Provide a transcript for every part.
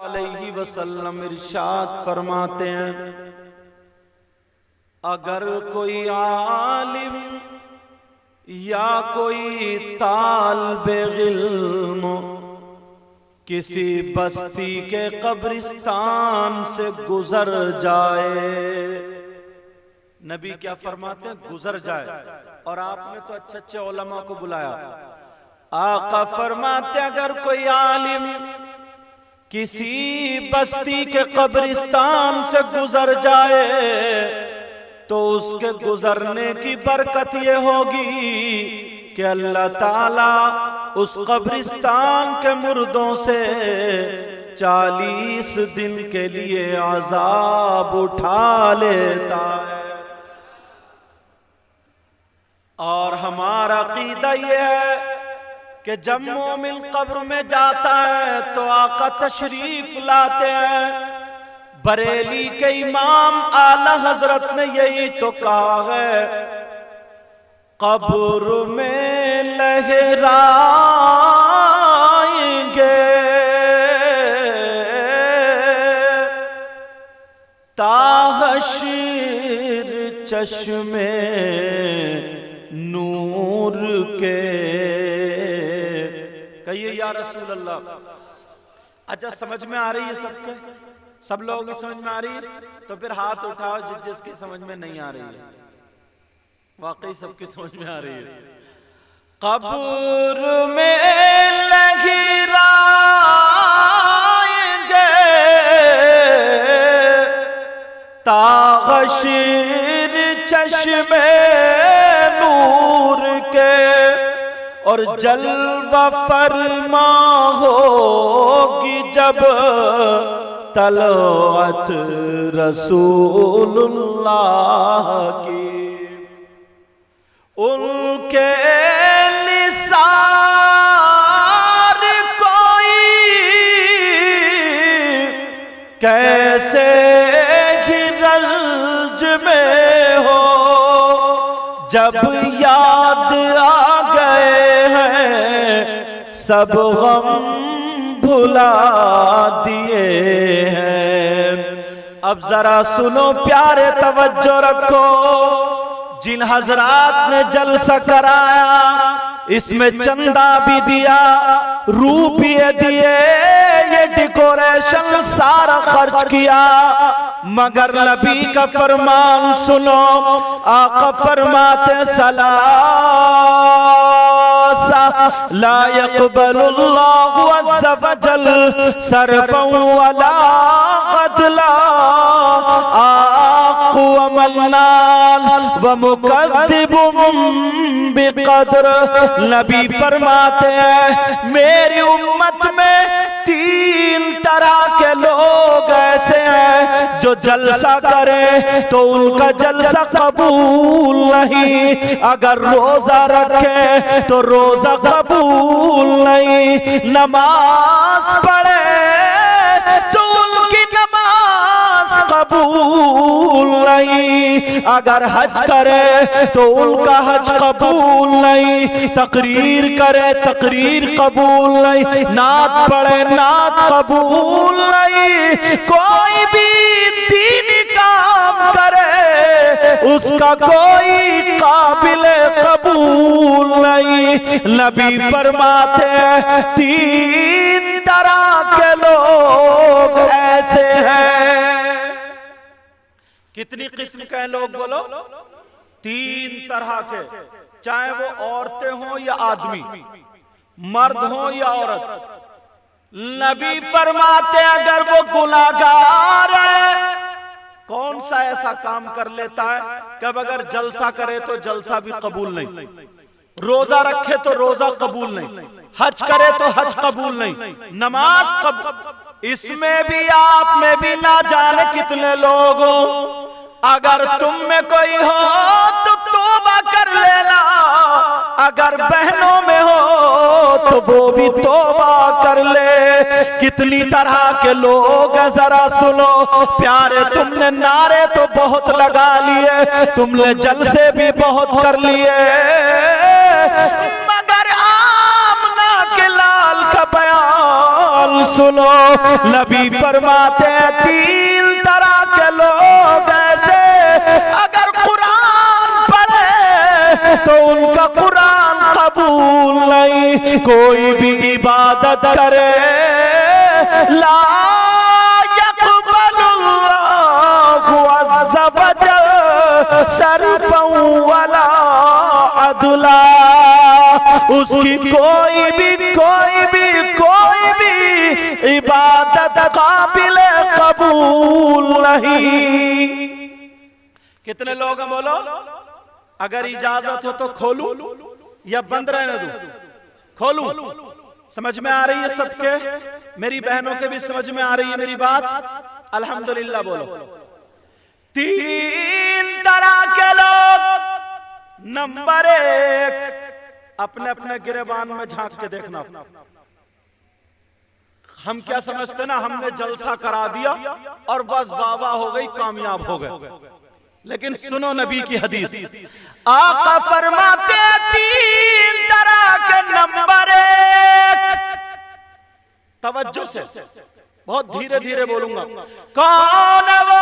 अलैहि वसल्लम इरशाद फरमाते हैं, अगर कोई आलिम या कोई तालिबे इल्म किसी बस्ती के कब्रिस्तान से गुजर जाए, नबी क्या फरमाते हैं? गुजर जाए। और आपने तो अच्छे अच्छे उलमा को बुलाया। आका फरमाते अगर कोई आलिम किसी बस्ती के कब्रिस्तान से गुजर जाए तो उसके गुजरने की बरकत ये होगी कि अल्लाह ताला उस कब्रिस्तान के मुर्दों से 40 दिन के लिए अजाब उठा लेता है। और हमारा अकीदा ये है कि जब मोमिन कब्र में जाता है तो आका तशरीफ लाते हैं। बरेली के इमाम आला हजरत ने यही तो कहा है, कब्र में लहराएंगे ताहशीर चश्मे नूर के। कहिए या रसूल अल्लाह। अच्छा, समझ में आ रही है सबके? सब लोगों की समझ में आ रही है? तो फिर हाथ उठाओ जिसकी समझ में नहीं आ रही है। वाकई सबकी समझ में आ रही है। कब्र में लहराएंगे तागशीर चश्मे नूर के, और जलवा फरमा होगी जब तलवत रसूलुल्लाह की। उनके निसार कोई कैसे रंज में हो, जब याद आ गए हैं सब गम भुला दिए हैं। अब जरा सुनो प्यारे, तवज्जो रखो। जिन हजरात ने जलसा कराया इसमें चंदा भी दिया, रुपये दिए, ये डेकोरेशन सारा खर्च किया, मगर नबी का फरमान सुनो। आका फरमाते सलासा ला यक़बलुल्लाहु अज़्ज़ा वजल सरफ़न वला क़दला आक़ु व मन्नान व मुकद्दिबुन बिक़द्र। नबी फरमाते हैं मेरी उम्मत में 3 तरह के लोग ऐसे हैं जो जलसा करे तो उनका जलसा कबूल नहीं, अगर रोजा रखे तो रोजा कबूल नहीं, नमाज पढ़े तो उनकी नमाज कबूल नहीं, अगर हज करे तो उनका हज कबूल नहीं, तकरीर करे तकरीर कबूल नहीं, नात पढ़े नात कबूल नहीं, कोई भी दीनी काम करे उसका कोई काबिल कबूल नहीं। नबी फरमाते हैं 3 तरह के लोग ऐसे हैं। कितनी किस्म के लोग बोलो? 3 तरह के, चाहे वो औरतें हों या आदमी, मर्द हो या औरत। नबी फरमाते अगर वो गुनाहगार है, कौन सा ऐसा काम कर लेता है कि अब अगर जलसा करे तो जलसा भी कबूल नहीं, रोजा रखे तो रोजा कबूल नहीं, हज करे तो हज कबूल नहीं, नमाज कबूल। इसमें भी आप में भी ना जाने कितने लोग हो। अगर तुम में कोई हो तो तौबा कर लेना, अगर बहनों में हो तो वो भी तौबा कर ले। कितनी तरह के लोग हैं जरा सुनो प्यारे, तुमने नारे तो बहुत लगा लिए, तुमने जलसे भी बहुत कर लिए, मगर आमना के लाल का बयान सुनो, नबी फरमाते हैं 3 तरह के लोग ऐसे, अगर कुरान पढ़े तो उनका कुरान कबूल नहीं। कोई भी इबादत करे ला यक़बलुल्लाहु अज़्ज़ा वजल सरफ़न वला अदला, उसकी कोई भी इबादत काबिल कबूल नहीं। कितने लोग हैं बोलो? अगर इजाजत हो तो खोलूं या बंद रहने दूं? खोलूं? समझ में आ रही है सबके? मेरी बहनों के भी समझ में आ रही है मेरी बात? अल्हम्दुलिल्लाह बोलो। 3 तरह के लोग। नंबर 1, अपने अपने गिरेबान में झांक के देखना। हम क्या समझते ना, हमने जलसा करा दिया और बस वाह हो गई, कामयाब हो गए। लेकिन सुनो नबी की हदीस, आका फरमाते 3 तरह के। नंबर 1, तवज्जो से, बहुत धीरे धीरे बोलूंगा। कौन है वो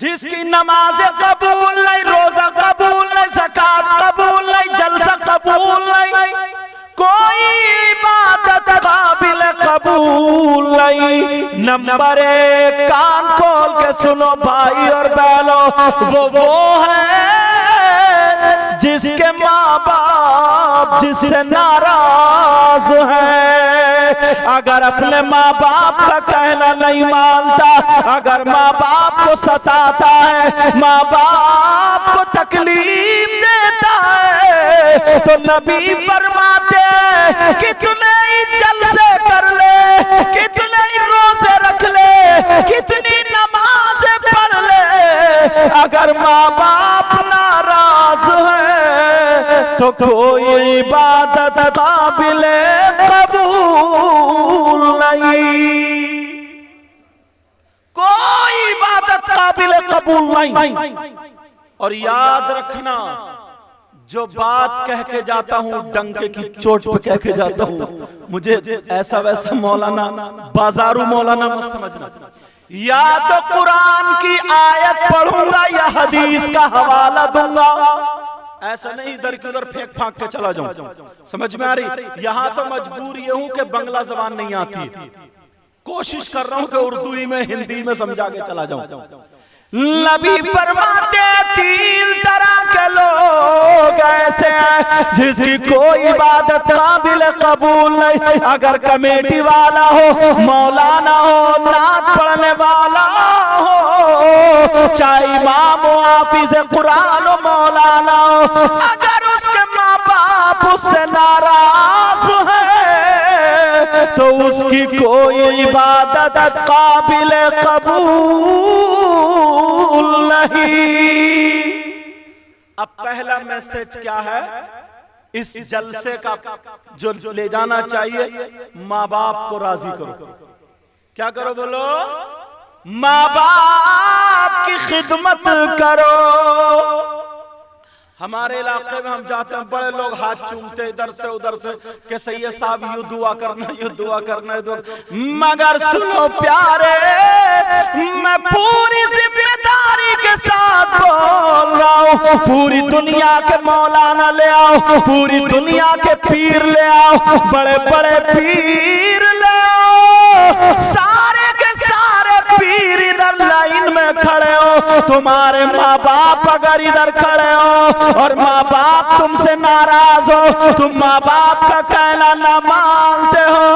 जिसकी नमाज कबूल नहीं, रोजा कबूल नहीं, ज़कात कबूल नहीं, जलसा कबूल नहीं, कोई इबादत काबिल कबूल नहीं। नंबर 1, कान खोल के सुनो भाई और बहनों, वो है जिसके माँ बाप जिससे नाराज हैं। अगर अपने माँ बाप का कहना नहीं मानता, अगर माँ बाप को सताता है, माँ बाप को तकलीफ देता है, तो नबी फरमाते हैं कितने ही जलसे कर ले, कितने ही रोजे रख ले, कितनी नमाजें पढ़ ले, अगर माँ बाप नाराज है तो कोई इबादत काबिल कबूल नहीं। कोई इबादत काबिल कबूल नहीं। और याद रखना, जो बात कह के जाता हूं डंके की चोट पे कह के जाता हूं, मुझे ऐसा वैसा मौलाना, बाजारू मौलाना मत समझना। या तो कुरान की आयत पढ़ूंगा या हदीस का हवाला दूंगा, ऐसा नहीं इधर की उधर फेंक फांक के चला जाऊं। समझ में आ रही? यहां तो मजबूर ये हूं कि बंगला जबान नहीं आती, कोशिश कर रहा हूं कि उर्दू ही में, हिंदी में समझा के चला जाऊं। नबी फरमाते 3 तरह के लोग ऐसे हैं जिसकी कोई इबादत काबिल कबूल नहीं। अगर कमेटी वाला हो, मौलाना हो, नात पढ़ने वाला हो, चाहे इमाम हो, हाफिज कुरान हो, मौलाना हो, अगर उसके माँ बाप उससे नाराज है तो उसकी कोई इबादत काबिल कबूल नहीं। अब पहला मैसेज क्या है इस जलसे का जो ले जाना चाहिए? माँ बाप को राजी करो। क्या करो बोलो? माँ बाप की खिदमत करो। हमारे इलाके में हम जाते हैं, बड़े लोग हाथ चूमते इधर से उधर से कि सैयद साहब यू दुआ करना, यू दुआ करना, मगर सुनो प्यारे, मैं पूरी जिम्मेदारी के साथ बोल रहा हूँ, पूरी दुनिया के मौलाना ले आओ, पूरी दुनिया के पीर ले आओ, बड़े बड़े पीर ले आओ, सारे के सारे पीर इधर लाइन में खड़े हो, तुम्हारे माँ बाप अगर इधर खड़े हो और माँ बाप तुमसे नाराज हो, तुम माँ बाप का कहना ना मानते हो,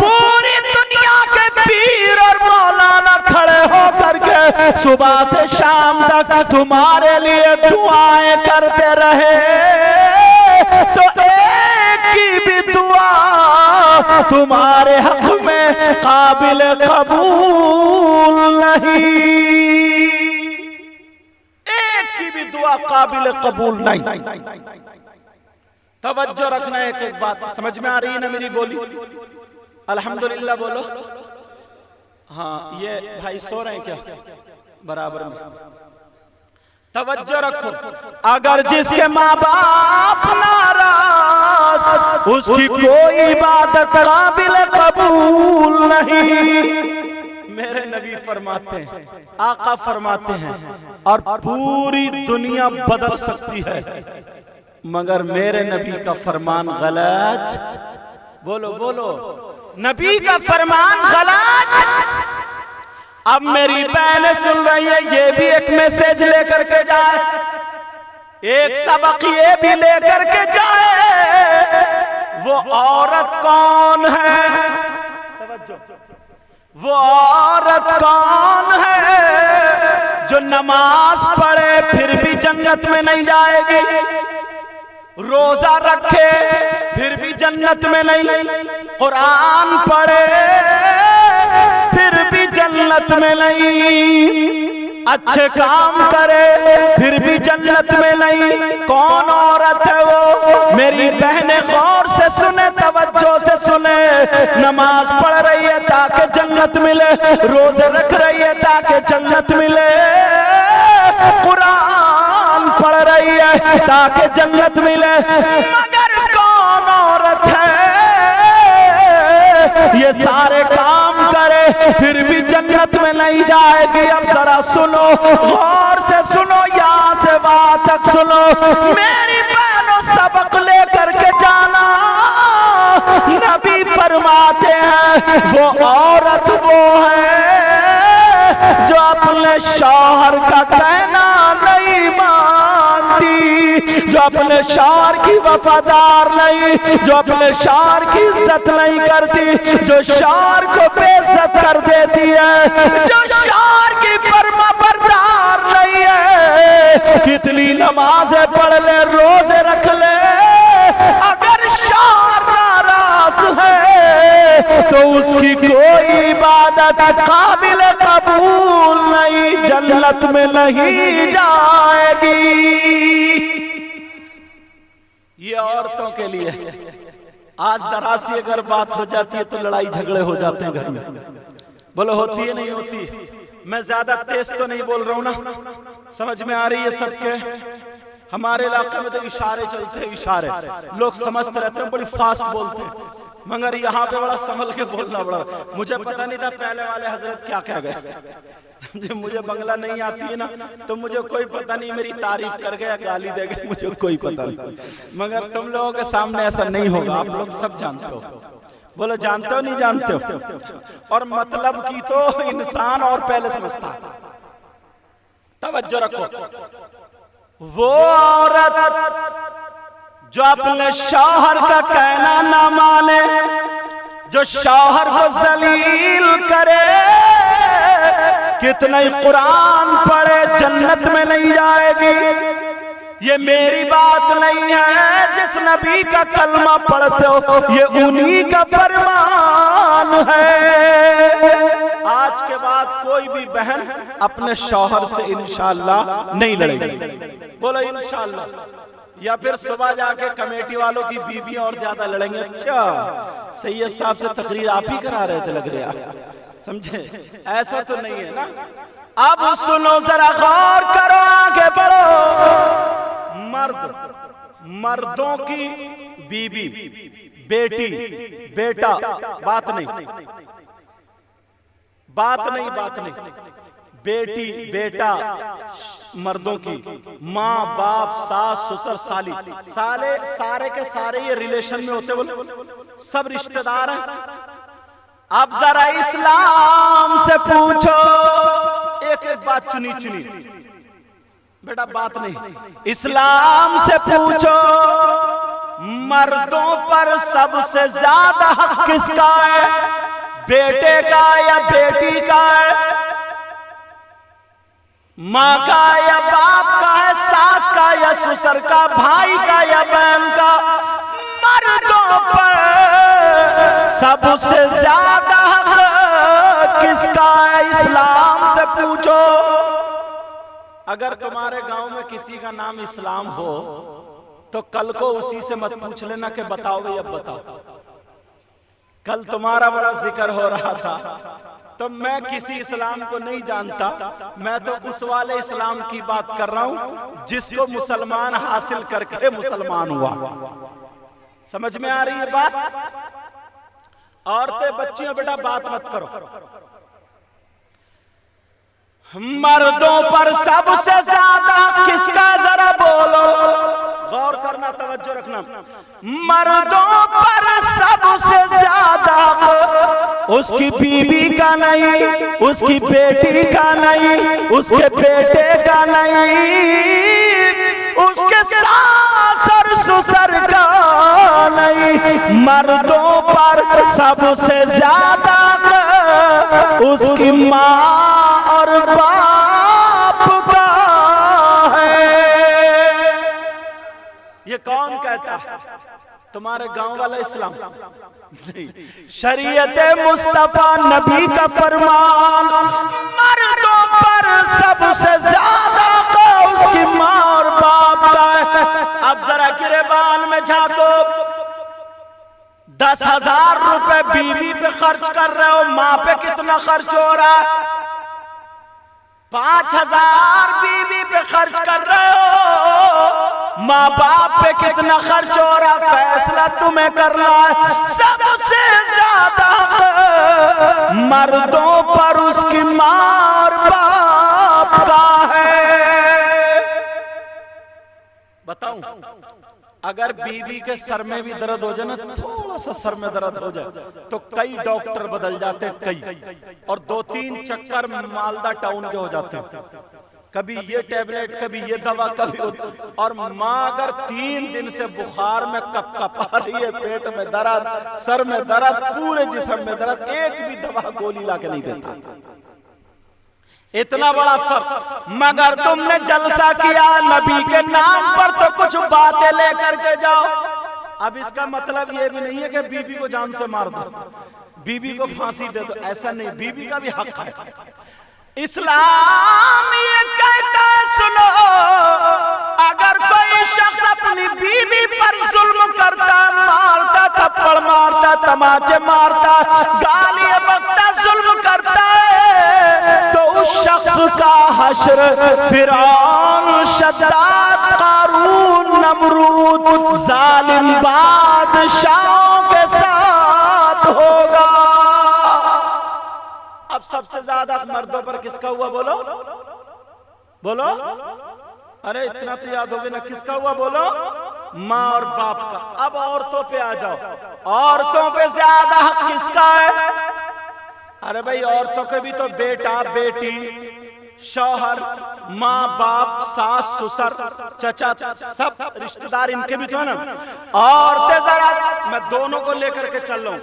पूरी दुनिया के पीर और मौलाना खड़े हो करके सुबह से शाम तक तुम्हारे लिए दुआएं करते रहे तो एक की भी दुआ तुम्हारे हक में काबिल कबूल नहीं। दुआ काबिल कबूल नहीं। तवज्जो रखना, एक एक बात समझ में आ रही है ना मेरी बोली? अल्हम्दुलिल्लाह बोलो। हाँ, ये भाई सो रहे हैं क्या? बराबर में तवज्जो रखो, अगर जिसके माँ बाप नाराज, उसकी कोई इबादत काबिल कबूल नहीं। मेरे नबी फरमाते हैं, आका फरमाते हैं, और पूरी दुनिया बदल सकती है मगर मेरे नबी का फरमान गलत। बोलो बोलो, नबी का फरमान गलत। अब मेरी बहनें सुन रही है, ये भी एक मैसेज लेकर के जाए, एक सबक ये भी लेकर के जाए। वो औरत कौन है? वो औरत कौन है जो नमाज पढ़े फिर भी जन्नत में नहीं जाएगी, रोजा रखे फिर भी जन्नत में नहीं, कुरान पढ़े फिर भी जन्नत में नहीं, अच्छे काम करे फिर भी जन्नत में नहीं? कौन औरत है वो? मेरी बहनें गौर से सुने, तवज्जो से सुने। नमाज पढ़ रही है ताकि जन्नत मिले, रोजे रख रही है ताकि जन्नत मिले, कुरान पढ़ रही है ताकि जन्नत मिले, मगर कौन औरत है ये सारे काम करे फिर भी जन्नत में नहीं जाएगी? अब जरा सुनो, गौर से सुनो, यहाँ से वहां तक सुनो। मेरी बहनों, सबक लेकर के जाना। नबी फरमाते हैं वो औरत वो है जो अपने शौहर का कहना नहीं मानती, जो अपने शौहर की वफादार नहीं, जो अपने शौहर की इज्जत नहीं करती, जो शौहर को बेइज्जत कर देती है, जो शौहर की फर्मा बरदार नहीं है। कितनी नमाजें पढ़ ले, रोजे रख ले, अगर शौहर नाराज है तो उसकी कोई इबादत काबिल कबूल नहीं, जन्नत में नहीं जाएगी। ये औरतों के लिए। आज जरा सी अगर बात हो जाती है तो लड़ाई झगड़े हो जाते हैं घर में। बोलो होती है नहीं होती? मैं ज्यादा तेज तो नहीं बोल रहा हूं ना, समझ में आ रही है सबके? हमारे इलाके में तो इशारे चलते हैं, इशारे लोग समझते रहते हैं, बड़ी फास्ट बोलते हैं, मगर यहाँ पे बड़ा संभल के बोलना पड़ा। मुझे पता नहीं था पहले वाले हजरत क्या कह गए, समझे? मुझे बंगला नहीं आती है ना, तो मुझे कोई पता नहीं मेरी तारीफ कर गया गाली दे गए, मुझे कोई पता नहीं, मगर तुम लोगों के सामने ऐसा नहीं होगा, आप लोग सब जानते हो। बोलो जानते हो नहीं जानते हो? और मतलब की तो इंसान और पहले समझता है। तवज्जो रखो, वो औरत जो अपने शौहर का कहना ना माने, जो शौहर को जलील करे, कितना ही कुरान पढ़े जन्नत में नहीं जाएगी। ये मेरी बात नहीं है, जिस नबी का कलमा पढ़ते हो ये उन्हीं का फरमान है। आज के बाद कोई भी बहन अपने शौहर से इंशाअल्लाह नहीं लड़ेगी। बोलो इंशाअल्लाह। या फिर सुबह जाके कमेटी वालों की बीवियां और ज्यादा लड़ेंगे। अच्छा, सैयद साहब से तकरीर आप ही करा रहे थे लग रहा, समझे? ऐसा तो नहीं है ना। अब सुनो, जरा गौर करो, आगे बढ़ो। मर्दों की बीबी, बेटी, बेटा, बात नहीं, बात नहीं, बात नहीं, बेटी, बेटा, मर्दों की माँ, बाप, सास, ससुर, साली, साले, सारे के सारे ये रिलेशन में होते, बोले सब रिश्तेदार हैं। अब जरा इस्लाम से पूछो, एक एक बात चुनी चुनी, बेटा बात नहीं, इस्लाम से पूछो, मर्दों पर सबसे ज्यादा हक किसका है? बेटे का या बेटी का है? माँ का या बाप का है? सास का या ससुर का? भाई का या बहन का? मर्दों पर सबसे ज्यादा हक किसका है? इस्लाम से पूछो। अगर तुम्हारे गांव में किसी का नाम इस्लाम हो तो कल को उसी से मत पूछ लेना कि बताओ भाई, अब बताओ। कल तुम्हारा बड़ा जिक्र हो रहा था, तो मैं किसी इस्लाम को नहीं जानता, मैं तो उस वाले इस्लाम की बात कर रहा हूं जिसको मुसलमान हासिल करके मुसलमान हुआ। समझ में आ रही है बात? औरतें बच्चियों बेटा बात मत करो। मर्दों पर सबसे ज्यादा किसका जरा बोलो, गौर करना, तवज्जो रखना। मर्दों पर सबसे ज्यादा उसकी बीवी का नहीं, उसकी बेटी का नहीं, उसके बेटे का नहीं, उसके सास और ससुर का नहीं, मर्दों पर सबसे ज्यादा उसकी माँ और बाप का है। ये कौन कहता है? तुम्हारे गांव वाला इस्लाम नहीं, शरीयत मुस्तफा नबी का फरमान, मर्दों पर सबसे ज्यादा को उसकी माँ और बाप का है। अब जरा गिरेबान में झांको, 10,000 रुपए बीवी पे खर्च कर रहे हो, माँ पे कितना खर्च हो रहा है? 5,000 बीवी पे खर्च कर रहे हो, माँ बाप पे कितना खर्च हो रहा? फैसला तुम्हें करना है। सबसे ज्यादा मर्दों पर उसकी माँ और बाप का है। बताऊं, अगर बीवी के सर में भी दर्द हो जाए ना, थोड़ा सा सर में दर्द हो जाए तो कई डॉक्टर बदल जाते हैं, कई, और 2-3 चक्कर मालदा टाउन के हो जाते हैं। कभी ये टैबलेट, कभी ये दवा, कभी और माँ अगर 3 दिन से बुखार में कपकपा रही है, पेट में दर्द, सर में दर्द, पूरे जिस्म में दर्द, एक भी दवा गोली ला के नहीं देता। इतना बड़ा फर्क। मगर तुमने जलसा किया नबी के नाम पर तो कुछ बातें लेकर के जाओ। अब इसका मतलब ये भी नहीं है कि बीबी को जान से मार दो, बीबी को फांसी दे दो, ऐसा नहीं, बीबी का भी हक है। इस्लाम ये कहता है, सुनो, अगर कोई शख्स अपनी बीवी पर जुल्म करता, मारता, थप्पड़ मारता, तमाचे मारता, गालियां बकता, जुल्म करता है, तो उस शख्स का हश्र फिरौन, शद्दाद, कारून, नमरूद, जालिम बादशाहों के साथ होगा। अब सबसे ज्यादा मर्दों पर किसका हुआ? बोलो बोलो, अरे इतना तो याद होगा ना, किसका हुआ? बोलो, माँ और बाप का। अब औरतों पे आ जाओ, औरतों पे ज्यादा हक किसका है? अरे भाई, औरतों के भी तो बेटा, बेटी, शौहर, माँ बाप, सास ससुर, चचा, सब रिश्तेदार, इनके भी तो है ना। औरतें जरा, मैं दोनों को लेकर के चल रहा हूं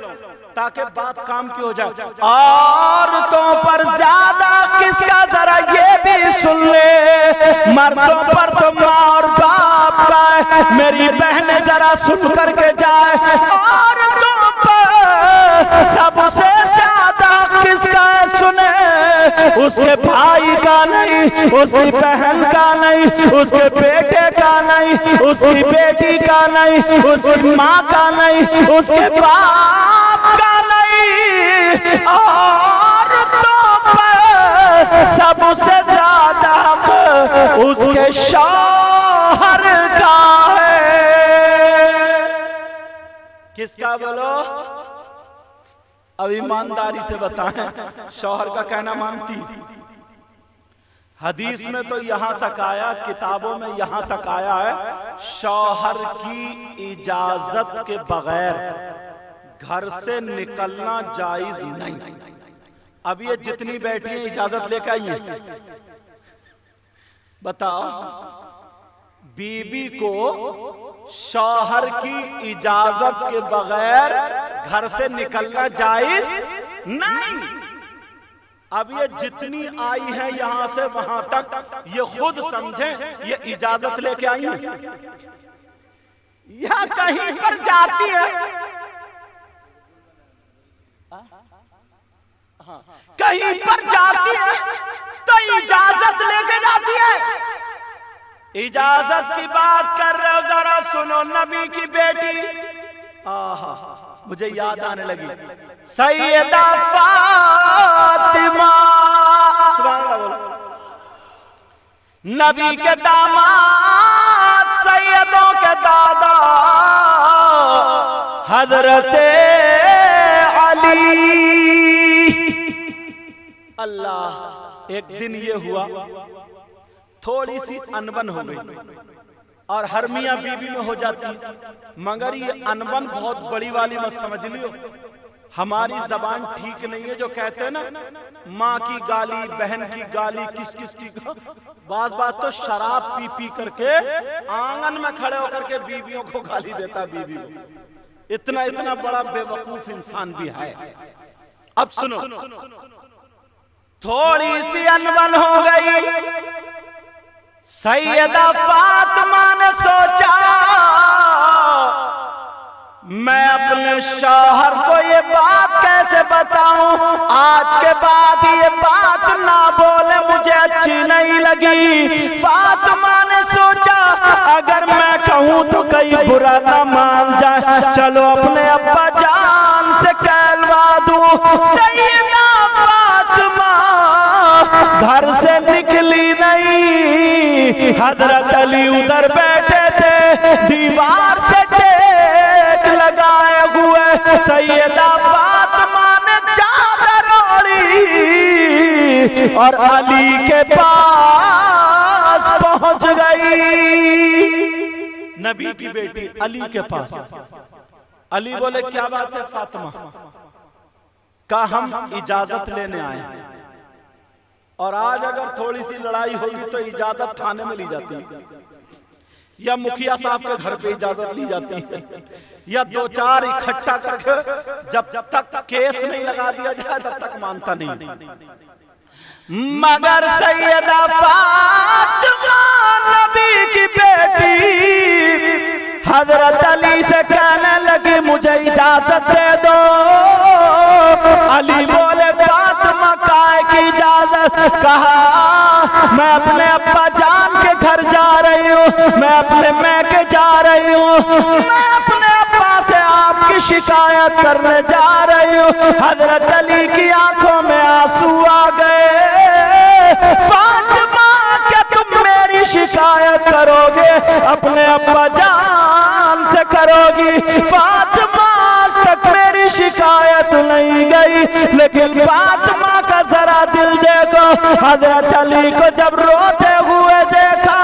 ताकि बात काम की हो जाए। औरतों पर ज्यादा किसका? जरा ये भी सुन ले, मर्दों पर तो माँ और बाप का है। मेरी बहनें जरा सुन करके जाए, औरतों पर सबसे ज्यादा किसका है? सुने, उसके भाई का नहीं, उसकी बहन का नहीं, उसके बेटे का नहीं, उसकी बेटी का नहीं, उसकी माँ का नहीं, उसके बाप का नहीं, औरतों पर सबसे ज्यादा उसके शौहर का है। किसका? बोलो, अब ईमानदारी से बताएं, शौहर का कहना मानती? हदीस में तो यहां तक आया, किताबों में यहां तक आया है, शौहर की इजाजत के बगैर घर से निकलना जायज नहीं। अब ये जितनी बैठी है इजाजत लेकर आई है, बताओ, बीबी को शौहर की इजाजत के बगैर घर से निकलना जायज नहीं। अब ये जितनी आई है यहां से वहां तक, ये खुद समझें, ये इजाजत लेके आई है या कहीं पर जाती है, कहीं पर जाती है तो इजाजत लेके जाती है। इजाजत की बात कर रहे हो, जरा सुनो, नबी की बेटी, आहा, मुझे याद आने लगी, सैयदा फातिमा नबी के दामाद सैयदों के दादा हजरत अली। अल्लाह, एक दिन ये हुआ थोड़ी सी अनबन हो गई और हर मियां बीबी में हो जाती, मगर ये अनबन बहुत बड़ी वाली मत समझ लियो। हमारी जबान ठीक नहीं है जो कहते हैं ना, माँ की गाली, बहन की गाली, किस किस की, बात तो शराब पी पी करके आंगन में खड़े होकर के बीबियों को गाली देता बीबी को। इतना इतना बड़ा बेवकूफ इंसान भी है। अब सुनो, थोड़ी सी अनबन हो गई। सैयदा फातिमा ने सोचा मैं अपने शौहर को ये बात कैसे बताऊं, आज के बाद ये बात ना बोले मुझे अच्छी नहीं लगी। फातिमा ने सोचा अगर मैं कहूं तो कहीं बुरा ना मान जाए, चलो अपने अब्बा जान से कहलवा दूं। सैयदा फातिमा घर से निकली नहीं। हजरत अली उधर बैठे थे, दीवार से टेक लगाए हुए। सैयदा फातिमा ने चादर ओढ़ी और अली के पास पहुंच गई। नबी की बेटी अली के पास। अली बोले क्या बात है फातिमा? कहा हम इजाजत लेने आए, और आज अगर थोड़ी सी लड़ाई होगी तो इजाजत थाने में ली जाती है, या मुखिया साहब के घर पे इजाजत ली जाती है, या दो चार इकट्ठा करके जब तक केस नहीं लगा दिया जाए तब तक मानता नहीं। मगर सैयदा फातिमा नबी की बेटी हजरत अली से कहने लगी मुझे इजाजत दे दो। अली बोले फातिमा काय की इजाजत? कहा मैं अपने अब्बा जान के घर जा रही हूँ, मैं अपने मैके जा रही हूँ, मैं अपने अब्बा से आपकी शिकायत करने जा रही हूँ। हजरत अली की आंखों में आंसू आ गए। फातिमा क्या तुम मेरी शिकायत करोगे? अपने अब्बा जान से करोगी? फातिमा आज तक मेरी शिकायत नहीं गई, लेकिन फातिमा का जरा दिल देखो। हजरत अली को जब रोते हुए देखा,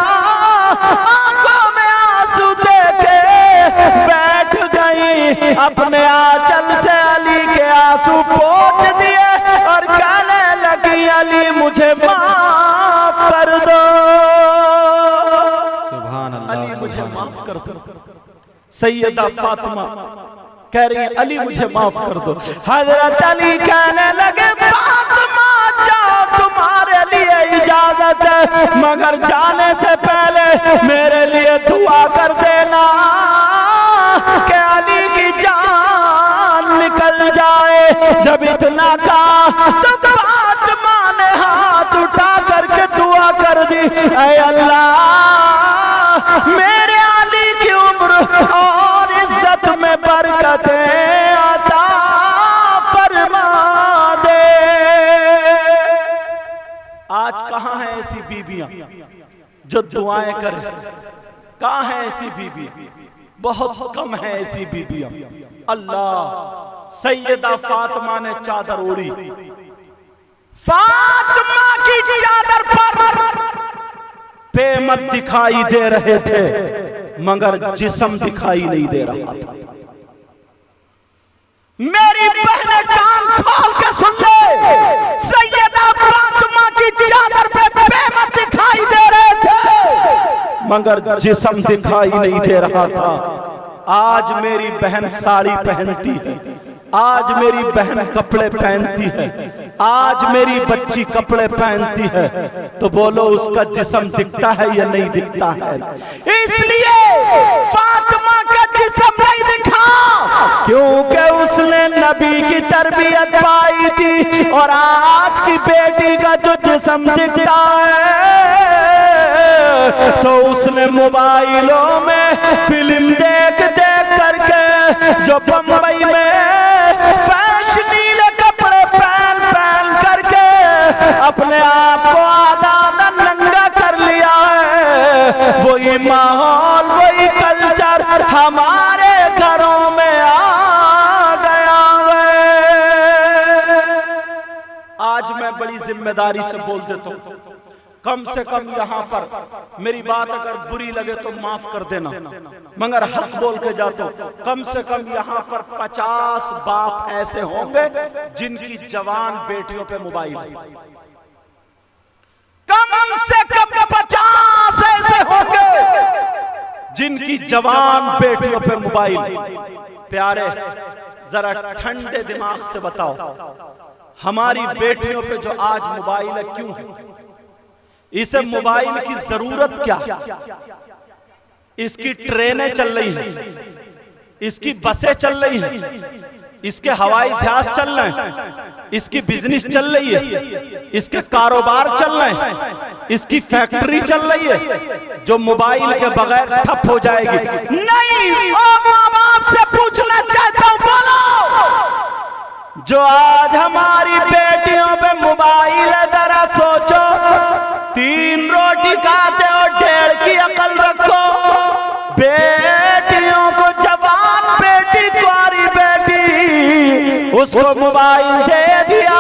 आंखों में आंसू देखे बैठ गई। अपने आंचल से अली के आंसू पोंछ दिए और कहने लगी अली मुझे माफ कर दो, अली मुझे माफ कर दो। सैयदा फातिमा कह रही है अली मुझे माफ कर दो। हजरत अली कहने लगे फातिमा जाओ तुम्हारे लिए इजाजत है, मगर जाने से पहले मेरे लिए दुआ कर देना कि अली की जान निकल जाए। जब इतना कहा तो फातिमा ने हाथ उठा करके दुआ कर दी, ऐ अल्लाह मेरे अली की उम्र और इज्जत में बरकतें अता फरमा दे। आज कहां है ऐसी बीबियां जो दुआएं करें? कहां है ऐसी बीबी? बहुत कम है ऐसी बीबियां। अल्लाह, सैयदा फातिमा ने चादर ओढ़ी। फातिमा की चादर पर पेमत दिखाई दे रहे थे, मगर जिस्म दिखाई नहीं दे रहा था। मेरी बहनें कान खोल के सुन ले, सैयदा फातिमा की चादर पे पेमत दिखाई दे रहे थे, मगर जिस्म दिखाई नहीं दे रहा था। आज मेरी बहन साड़ी पहनती है, आज मेरी बहन कपड़े पहनती है, आज मेरी बच्ची कपड़े पहनती है, तो बोलो उसका जिस्म दिखता है या नहीं दिखता है? इसलिए फातिमा का जिस्म नहीं दिखा क्योंकि उसने नबी की तरबियत पाई थी। और आज की बेटी का जो जिस्म दिखता है तो उसने मोबाइलों में फिल्म देख देख करके, जो बंबई में फैशनीले कपड़े पहन पहन करके अपने आप को आधा नंगा कर लिया है। वही माहौल वही कल्चर हमारे घरों में आ गया है। आज मैं बड़ी जिम्मेदारी से बोल देता हूं, कम से कम यहाँ पर मेरी बात अगर बुरी लगे तो माफ कर देना, मगर हक बोल के जाता हूं, कम से कम यहाँ पर 50 बाप ऐसे होंगे जिनकी जवान बेटियों पे मोबाइल है। कम से कम 50 ऐसे होंगे जिनकी जवान बेटियों पे मोबाइल। प्यारे, जरा ठंडे दिमाग से बताओ, हमारी बेटियों पे जो आज मोबाइल है क्यों है? इसे मोबाइल की जरूरत क्या? इसकी ट्रेनें चल रही हैं, इसकी बसें चल रही हैं, इसके हवाई जहाज चल रहे हैं, इसकी बिजनेस चल रही है, इसके कारोबार चल रहे हैं, इसकी फैक्ट्री चल रही है, जो मोबाइल के बगैर ठप हो जाएगी। नहीं, माँ बाप से पूछना चाहता हूं, बोलो, जो आज हमारी बेटियों पे मोबाइल है, जरा सोचो, 3 रोटी खाते हो, 1.5 की अकल रखो। बेटियों को, जवान बेटी, कुंवारी बेटी, उसको मोबाइल दे दिया,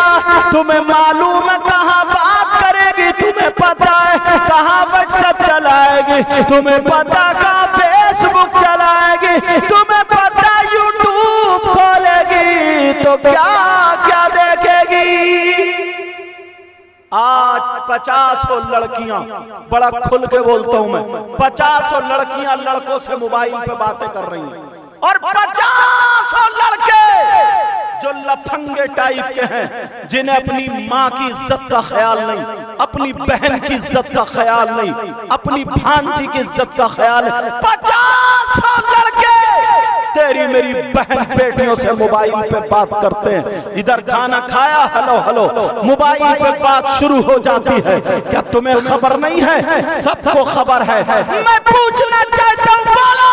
तुम्हें मालूम है कहाँ बात करेगी, तुम्हें पता है कहाँ व्हाट्सएप चलाएगी, तुम्हें पता कहाँ फेसबुक चलाएगी, तुम्हें पता यूट्यूब खोलेगी, तो क्या क्या देखेगी। आज 50 लड़कियां, बड़ा खुल के बोलता हूं मैं, 50 लड़कियां लड़कों से मोबाइल पे बातें कर रही हैं, और 50 लड़के जो लफंगे टाइप के हैं, जिन्हें अपनी माँ की इज्जत का ख्याल नहीं, अपनी बहन की इज्जत का ख्याल नहीं, अपनी भांजी की इज्जत का ख्याल है। 50 लड़के तेरी मेरी बहन बेटियों से मोबाइल पे बात करते हैं। इधर खाना खाया, हेलो हेलो, मोबाइल पे बात शुरू हो जाती है। क्या तुम्हें खबर नहीं है? सबको खबर है। मैं पूछना चाहता हूँ, बोलो,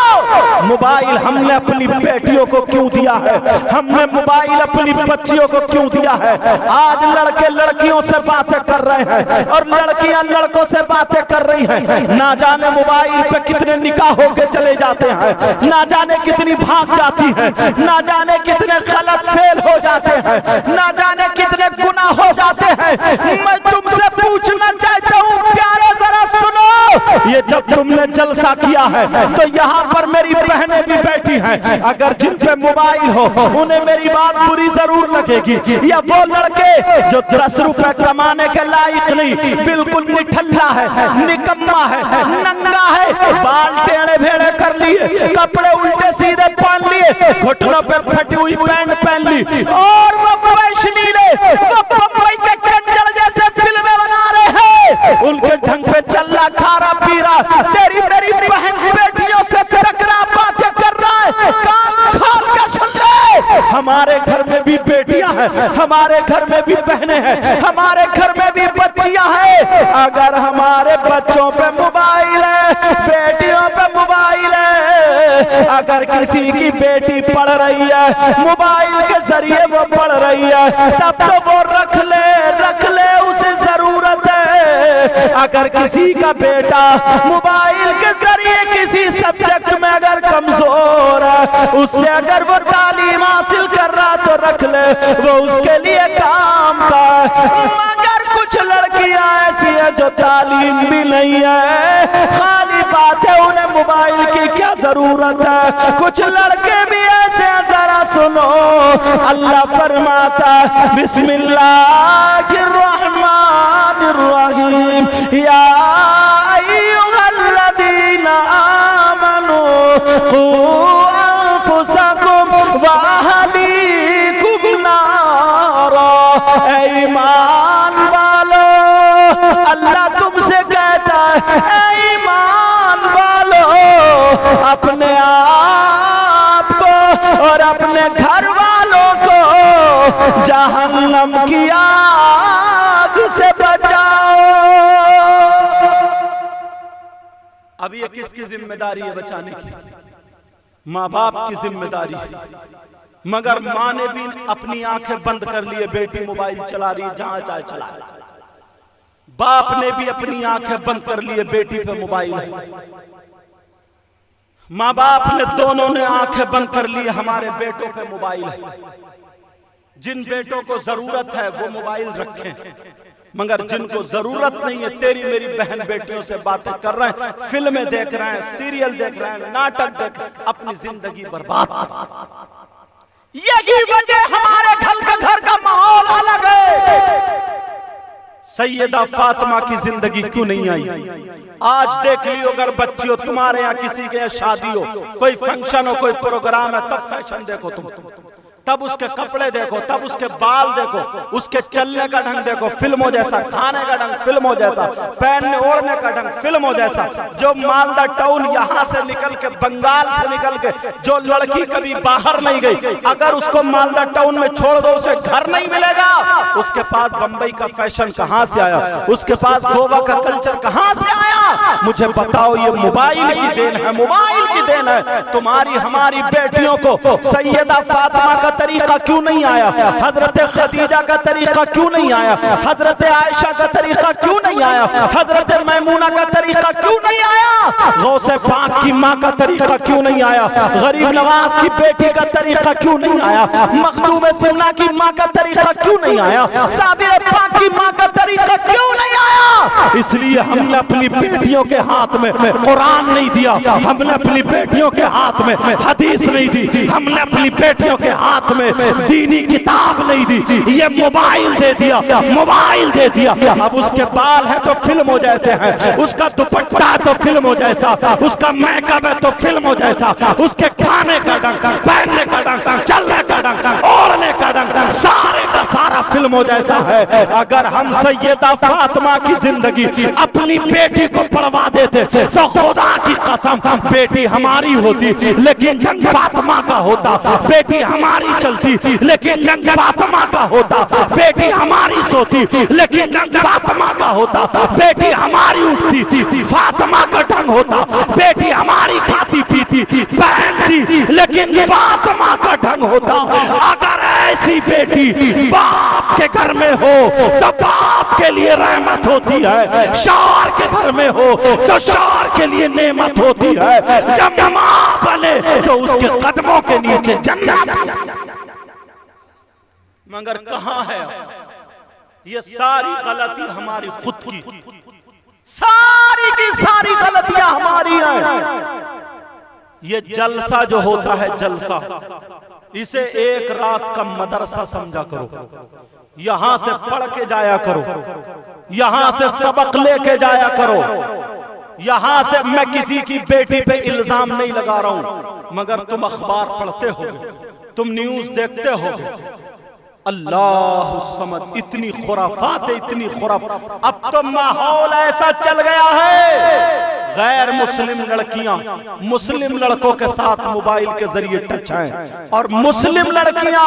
मोबाइल हमने अपनी बेटियों को क्यों दिया है? हमने मोबाइल अपनी बच्चियों को क्यों दिया है? आज लड़के लड़कियों से बातें कर रहे हैं और लड़कियां लड़कों से बातें कर रही हैं। ना जाने मोबाइल पे कितने निकाह होके चले जाते हैं, ना जाने कितनी भाग जाती है, ना जाने कितने गलत फेल हो जाते हैं, ना जाने कितने गुनाह हो जाते हैं। मैं तुमसे पूछना चाहता हूँ, प्यारे, जरा सुनो, ये जब तुमने जलसा किया है तो यहाँ पर मेरी बहनें भी बैठी हैं, अगर जिन पे मोबाइल हो उन्हें मेरी बात बुरी जरूर लगेगी। या वो लड़के जो 10 रुपए कमाने के लायक नहीं, बिल्कुल निठल्ला है, निकम्मा है, नंगा है, बाल टेढ़े भेड़े कर लिए, कपड़े उल्टे सीधे पहन लिए, घुटनों पे फटी हुई पैंट पहन ली, और वो वैष्णीले, वो बम्बई के कंजर जैसे फिल्में बना रहे हैं, उनके ढंग पे चल्ला खा रहा पी रहा, तेरी मेरी बहन बेटियों से टकरा बातें कर रहा है। कान खोल के सुन ले, हमारे घर में भी बेटियां हैं, हमारे घर में भी बहनें हैं, हमारे घर में भी बच्चियां हैं। अगर हमारे बच्चों पे मोबाइल है, बेटियों पे मोबाइल है, अगर किसी की बेटी पढ़ रही है, मोबाइल के जरिए वो पढ़ रही है, तब तो वो रख ले, उसे जरूरत है। अगर किसी का बेटा मोबाइल के जरिए किसी सब्जेक्ट में अगर कमजोर है, उससे अगर वो तालीम हासिल कर रहा तो रख ले, वो उसके लिए काम का। मगर कुछ लड़कियां ऐसी है जो तालीम भी नहीं है, खाली बात है, उन्हें मोबाइल की क्या जरूरत है। कुछ लड़के भी ऐसे हैं, जरा सुनो, अल्लाह फरमाता, बिस्मिल्लाहिर्रहमानिर्रहीम, या अय्युहल्लज़ीना आमनू क़ू अन्फुसकुम व अहलीकुम नारा। ऐ ईमान वालो, अल्लाह तुमसे कहता है, ऐ ईमान वालो, अपने आप को और अपने घर वालों को जहन्नम की आग से बचाओ। अब ये किसकी जिम्मेदारी है बचाने की? माँ बाप की जिम्मेदारी है। मगर माँ ने भी अपनी आंखें बंद कर लिए, बेटी मोबाइल चला रही, जहां चाहे चला, बाप ने भी अपनी आंखें बंद कर लिए, बेटी पे मोबाइल है। माँ बाप ने दोनों ने आंखें बंद कर ली, हमारे बेटों पे मोबाइल है। जिन बेटों को जरूरत है वो मोबाइल रखें, मगर जिनको जरूरत नहीं है, तेरी मेरी बहन बेटियों से बातें कर रहे हैं, फिल्में देख रहे हैं, सीरियल देख रहे हैं, नाटक देख रहे हैं, अपनी जिंदगी बर्बाद कर रहे हैं। यही वजह हमारे घर का माहौल अलग है। सैयदा फातिमा की जिंदगी क्यों नहीं आई? आज देख लियो, अगर बच्ची हो तुम्हारे यहाँ, किसी के यहाँ शादी हो, कोई फंक्शन हो, कोई प्रोग्राम है, तब फैशन देखो तुम, तब उसके कपड़े देखो, तब उसके बाल देखो, उसके चलने का ढंग देखो फिल्मों जैसा, खाने का ढंग फिल्मों जैसा, पहनने ओढ़ने का ढंग फिल्मों जैसा। जो मालदा टाउन यहाँ से निकल के, बंगाल से निकल के जो लड़की कभी बाहर नहीं गई, अगर उसको मालदा टाउन में छोड़ दो, उसे घर नहीं मिलेगा। उसके पास बंबई का फैशन कहाँ से आया, उसके पास गोवा का कल्चर कहाँ से आया? मुझे बताओ, ये मोबाइल की देन है, मोबाइल की देन है। तुम्हारी हमारी बेटियों को सैयदा फातिमा का तरीका क्यों नहीं आया? हजरत खदीजा का तरीका क्यों नहीं आया? हजरत आयशा का तरीका क्यों नहीं आया? हजरत मैमूना का तरीका क्यों नहीं आया? गौसे पाक की माँ का तरीका क्यों नहीं आया? गरीब नवाज की बेटी का तरीका क्यों नहीं आया? मखदूम सिन्ना की माँ का तरीका क्यों नहीं आया? साबिर पाक की माँ का तरीका क्यों नहीं आया? इसलिए हमने अपनी बेटियों के हाथ में कुरान नहीं दिया, हमने अपनी बेटियों के हाथ में हदीस नहीं दी, हमने अपनी बेटियों के हाथ में दीनी किताब नहीं दी, ये मोबाइल दे दिया, मोबाइल दे दिया। अब उसके बाल है तो फिल्मों जैसे हैं, उसका दुपट्टा है तो फिल्मों जैसा, उसका मेकअप है तो फिल्मों जैसा, उसके खाने का ढंग, पहनने का ढंग, चलने का ढंग, ओढ़ने का ढंग, सारे का सारा फिल्मों जैसा है। अगर हम सैयदा फातिमा की जिंदगी अपनी बेटी को पढ़वा देते तो खुदा की कसम बेटी हमारी होती, लेकिन ढंग फातिमा का होता। बेटी हमारी चलती, लेकिन ढंग फातिमा का होता। बेटी हमारी सोती, लेकिन ढंग फातिमा का होता। बेटी हमारी उठती, फातिमा का ढंग होता। बेटी हमारी खाती पीती पहनती, लेकिन फातिमा का ढंग होता। अगर ऐसी बेटी बाप के घर में हो तो बाप के लिए रहमत होती है, शौहर के घर में हो तो शौहर के लिए नेमत होती है। जब माँ बने तो उसके कदमों के नीचे जन्नत। मगर कहाँ है? ये सारी गलती हमारी खुद की, सारी की सारी गलतियां हमारी हैं। ये जलसा जो होता है, जलसा, इसे एक रात का मदरसा समझा करो। यहां से पढ़ के जाया करो, यहां से सबक लेके जाया करो। यहां से मैं किसी की बेटी पे इल्जाम नहीं लगा रहा हूं, मगर तुम अखबार पढ़ते हो, तुम न्यूज देखते हो। अल्लाह समझ, इतनी खुराफात है, इतनी खुराफात। अब तो माहौल ऐसा चल गया है, गैर मुस्लिम लड़कियां मुस्लिम लड़कों के साथ मोबाइल के जरिए टच हैं, और मुस्लिम लड़कियां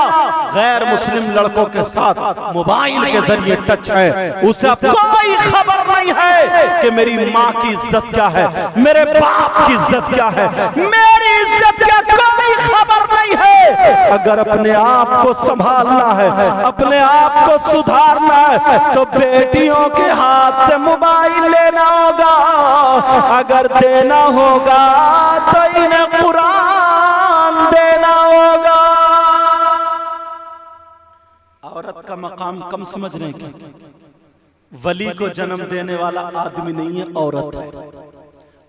गैर मुस्लिम लड़कों के साथ मोबाइल के जरिए टच है। उसे कोई खबर नहीं है कि मेरी माँ की इज्जत क्या है, मेरे बाप की इज्जत क्या है, मेरी इज्जत क्या, कोई खबर नहीं है। अगर अपने आप को संभालना है, अपने आप को सुधारना है, तो बेटियों के हाथ से मोबाइल लेना होगा। अगर देना होगा तो इन्हें कुरान देना होगा। औरत का मकाम कम समझ रहे हैं क्या? वली को जन्म देने वाला आदमी नहीं है, औरत है।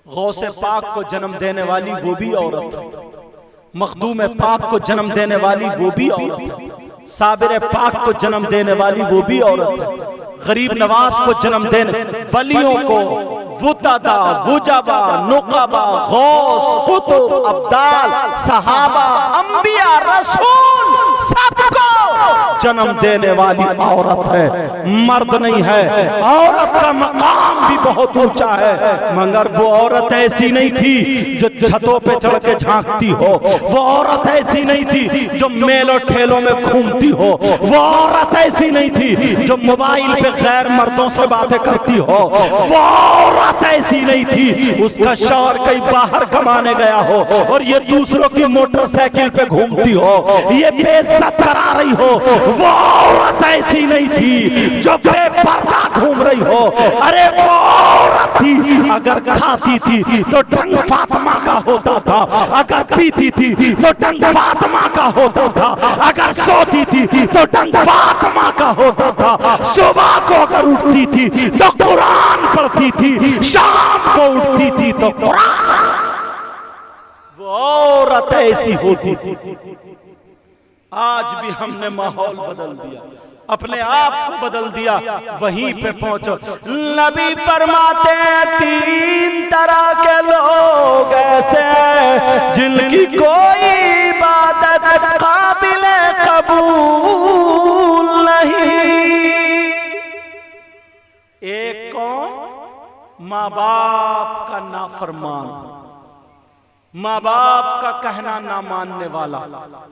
गौसे पाक को जन्म देने वाली वो भी औरत है। मखदूम पाक को जन्म देने वाली वो भी औरत है। साबिर पाक को जन्म देने वाली वो भी औरत है। गरीब नवाज को जन्म देने वलियों को, वुतादा, वुजाबा, नुकाबा, गौस, कुतुब, अब्दाल, सहाबा, अंबिया, रसूल, सबको जन्म देने वाली औरत है, मर्द नहीं है। औरत का मकाम भी बहुत ऊंचा है, मगर वो औरत ऐसी नहीं थी जो छतों पे चढ़ के झांकती हो। वो औरत ऐसी नहीं थी जो मेलों ठेलों में घूमती हो। वो औरत ऐसी नहीं थी जो मोबाइल पे गैर मर्दों से बातें करती हो। वो औरत ऐसी नहीं थी उसका शौहर कहीं बाहर कमाने गया हो और ये दूसरों की मोटरसाइकिल पे घूमती हो, ये बेइज्जत करा रही हो। वो औरत ऐसी नहीं थी जो बेपर्दा घूम रही हो। अरे वो औरत थी, अगर खाती थी तो ढंग फातिमा का होता था, अगर पीती थी तो ढंग फातिमा का होता था, अगर सोती थी तो ढंग फातिमा का होता था। सुबह को अगर उठती थी तो कुरान पढ़ती थी, शाम को उठती थी तो कुरान। वो औरत ऐसी होती थी। आज भी हमने माहौल बदल दिया, अपने आप को बदल दिया, वहीं पे पहुंचो। नबी फरमाते हैं 3 तरह के लोग ऐसे जिनकी कोई इबादत काबिल कबूल नहीं। एक कौन? माँ बाप का नाफरमान, माँ बाप का कहना ना मानने वाला।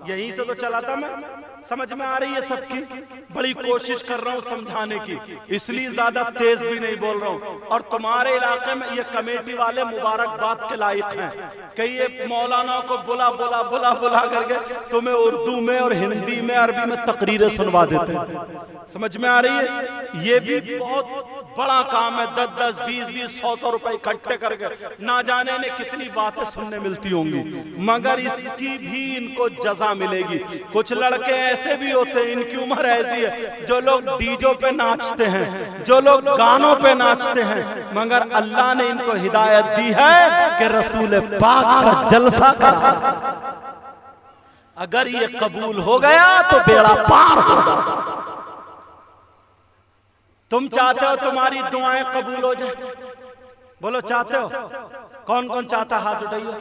यहीं से तो चला था मैं, समझ में आ रही है सबकी? बड़ी कोशिश कर रहा हूँ समझाने की, इसलिए ज्यादा तेज भी नहीं बोल रहा हूँ। और तुम्हारे इलाके में ये कमेटी वाले मुबारकबाद के लायक हैं कि ये मौलाना को बुला बुला बुला बुला करके तुम्हें उर्दू में और हिंदी में अरबी में तकरीरें सुनवा देते हैं। समझ में आ रही है? ये भी बहुत बड़ा काम है। 10-10, 20-20, 100-100 रुपए इकट्ठे करके ना जाने ने कितनी बातें सुनने मिलती होंगी, मगर इसकी भी इनको जजा मिलेगी। कुछ लड़के ऐसे भी होते हैं, इनकी उम्र ऐसी है, जो लोग डीजो पे नाचते हैं, जो लोग गानों पे नाचते हैं, मगर अल्लाह ने इनको हिदायत दी है कि रसूल पाक का जलसा कर। अगर ये कबूल हो गया तो बेड़ा पार होगा। तुम चाहते हो तुम्हारी दुआएं कबूल हो जाए? बोलो चाहते हो? कौन कौन चाहता? हाथ उठाइए,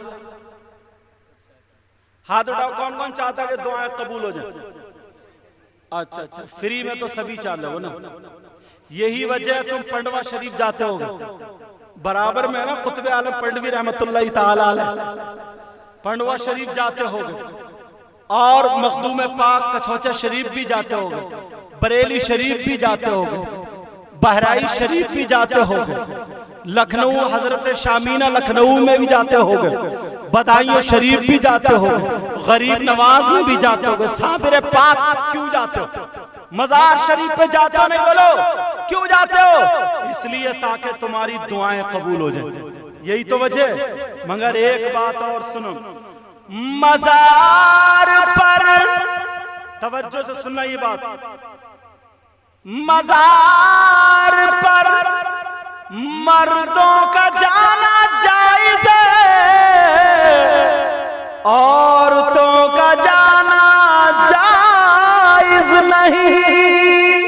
हाथ उठाओ। कौन कौन चाहता है कि दुआएं कबूल हो जाए? अच्छा अच्छा, फ्री में तो सभी चाहते हो ना। यही वजह तुम पंडवा शरीफ जाते होगे, बराबर में है ना कुतुब आलम पंडवी रहमतुल्लाह ताला अलैह, पंडवा शरीफ जाते होगे, और मखदूम पाक कछौचा शरीफ भी जाते होगे, बरेली शरीफ भी जाते होगे, बहराइच शरीफ भी जाते होगे, लखनऊ हजरत शामीना लखनऊ में भी जाते होगे, बदायूं शरीफ भी जाते होगे, गरीब नवाज में भी जाते होगे। साबिर पाक क्यों जाते हो? मजार शरीफ पे जाते हो? नहीं बोलो क्यों जाते हो? इसलिए ताकि तुम्हारी दुआएं कबूल हो जाए, यही तो वजह। मगर एक बात और सुनो, मजार पर तवज्जो से सुनना ये बात, मजार पर मर्दों का जाना जायज है, औरतों का जाना जायज नहीं।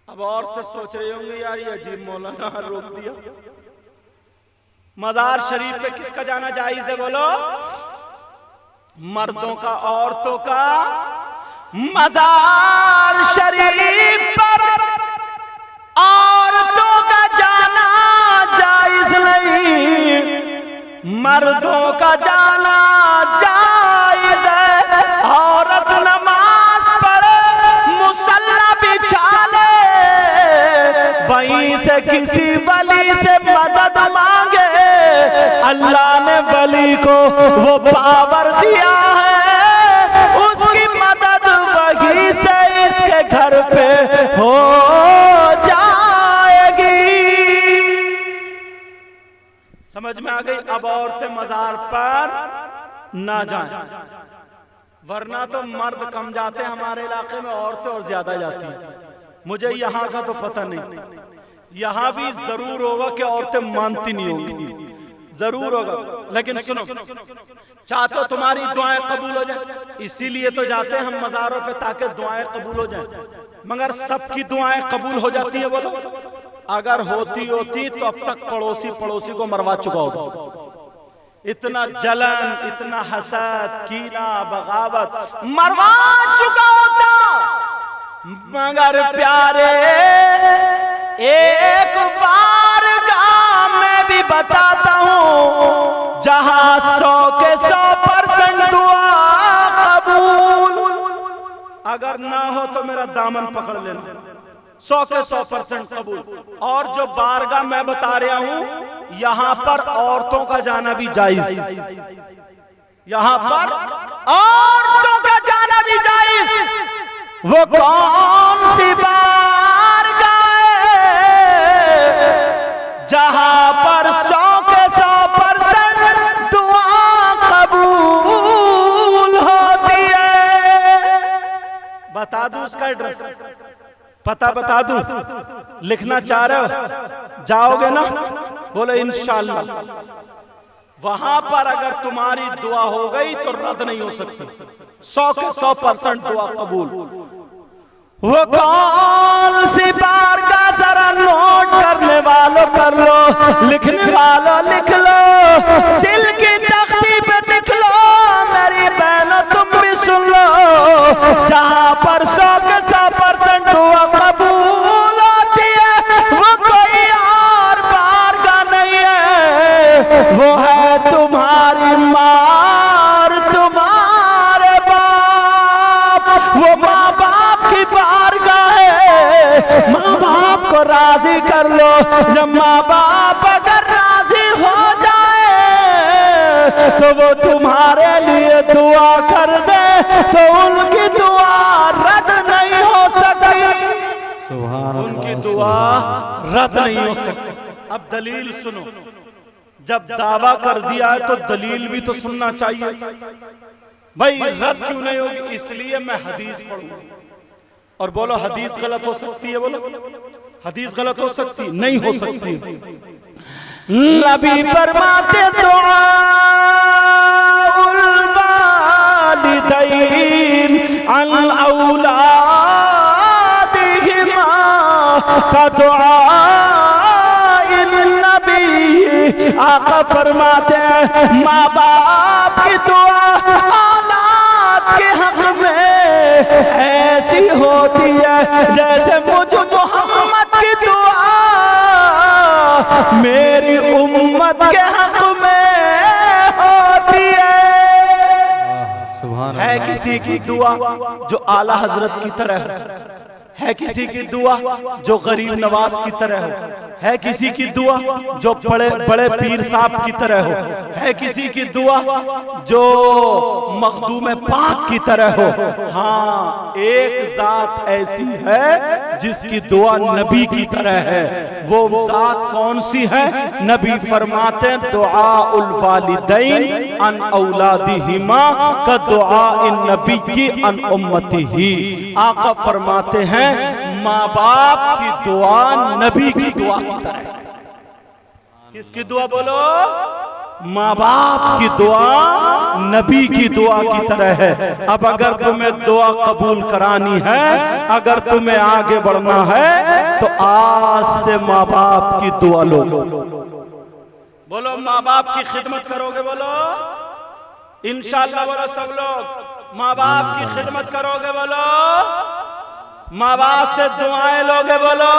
अब औरतें सोच रही होंगी यार ये अजीब मौलाना रोक दिया। मजार शरीफ पे किसका जाना जायज है? बोलो मर्दों का, औरतों का। मजार शरीफ पर औरतों का जाना जायज नहीं, मर्दों का जाना जायज है। औरत नमाज पढ़े, मुसल्ला बिछा ले, वहीं से किसी वली से मदद मांगे, अल्लाह ने वली को वो पावर दिया है, उसकी मदद वहीं से इसके घर पे हो जाएगी। समझ में आ गई? अब औरतें मजार पर ना जाएं, वरना तो मर्द कम जाते हैं हमारे इलाके में, औरतें और ज्यादा जाती हैं। मुझे यहाँ का तो पता नहीं, यहाँ भी जरूर होगा कि औरतें मानती नहीं होंगी, जरूर होगा। लेकिन सुनो, चाहते हो तुम्हारी दुआएं कबूल हो जाए, इसीलिए तो जाते हैं हम मजारों पे ताकि दुआएं कबूल हो जाए। मगर सबकी दुआएं कबूल हो जाती है? बोलो अगर होती तो अब तक पड़ोसी को मरवा चुका होता। इतना जलन, इतना हसद, कीना, बगावत मरवा चुका होता। मगर प्यारे एक बार गाँव में भी बताता हूँ, जहां 100 के 100% दुआ कबूल। अगर ना हो तो मेरा दामन पकड़ लेना, 100 के 100% कबूल। और जो बारगाह मैं बता रहा हूं, यहां पर औरतों का जाना भी जायज, यहां पर औरतों का जाना भी जायज। वो कौन सी बारगाह पता बता दूं, लिखना चाह रहे हो? जाओगे ना? बोले इंशाअल्लाह। वहां पर अगर तुम्हारी दुआ हो गई तो रद्द नहीं हो सकती। 100 के 100% दुआ कबूल। वो कौन सी बार का जरा नोट करने वालों कर लो, लिखने वालों लिख लो, दिल की तख्ती पे निकलो मेरी बहनों तुम भी सुन लो। जहां पर 100 के 100% दुआ कबूल होती है वो कोई और बार का नहीं है, वो है तुम्हारी माँ और तुम्हारे बाप। वो माँ बाप की बारगाह है, माँ बाप को राजी कर लो। जब माँ बाप अगर राजी हो जाए तो वो तुम्हारे लिए दुआ कर दे तो उनकी दुआ रद्द नहीं हो सकती। उनकी दुआ रद्द नहीं हो सकती। अब दलील सुनो। जब दावा कर दिया है तो दलील भी तो सुनना चाहिए। भाई रद्द क्यों नहीं होगी? इसलिए मैं हदीस पढ़ूंगा। और बोलो हदीस गलत हो सकती है? बोलो हदीस गलत हो सकती? नहीं हो सकती। नबी फरमाते दुआउल वालिदैन अन औलादिहिमा का दुआ आका फरमाते हैं माँ बाप की दुआ औलाद के हक में ऐसी होती है जैसे मुझ मोहम्मद की दुआ मेरी उम्मत के हक में होती है। सुभान अल्लाह। है किसी की दुआ जो आला हजरत की तरह है किसी की दुआ जो गरीब नवाज की तरह हो, है किसी की दुआ जो बड़े बड़े पीर साहब की तरह हो, है किसी की दुआ जो मखदूम पाक की तरह हो। हाँ, एक जात ऐसी है जिसकी दुआ नबी की तरह है। वो जात कौन सी है? नबी फरमाते हैं दुआउल वालिदैन अन औलादिहिमा का दुआ इन नबी की अन उम्मतिही। आका फरमाते हैं माँ बाप की दुआ नबी की दुआ की तरह है। किसकी दुआ? बोलो माँ बाप की दुआ नबी की दुआ की तरह है। अब अगर तुम्हें दुआ कबूल करानी है, अगर तुम्हें आगे बढ़ना है तो आज से माँ बाप की दुआ लो। बोलो माँ बाप की खिदमत करोगे? बोलो इंशाअल्लाह। बोलो सब लोग माँ बाप की खिदमत करोगे? बोलो माँ बाप से दुआएं लोगे? बोलो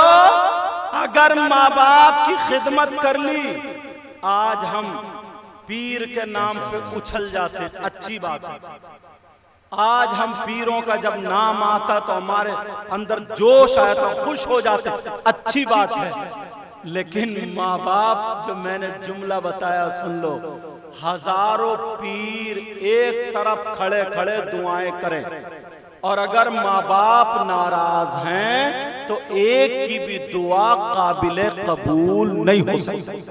अगर माँ बाप की खिदमत कर ली। आज हम पीर के नाम पे उछल जाते, अच्छी बात है। आज हम पीरों का जब नाम आता तो हमारे अंदर जोश आया तो खुश हो जाते, अच्छी बात है। लेकिन माँ बाप जो मैंने जुमला बताया सुन लो। हजारों पीर एक तरफ खड़े खड़े दुआएं करें और अगर माँ बाप नाराज हैं तो एक की भी दुआ काबिले कबूल नहीं हो सकती।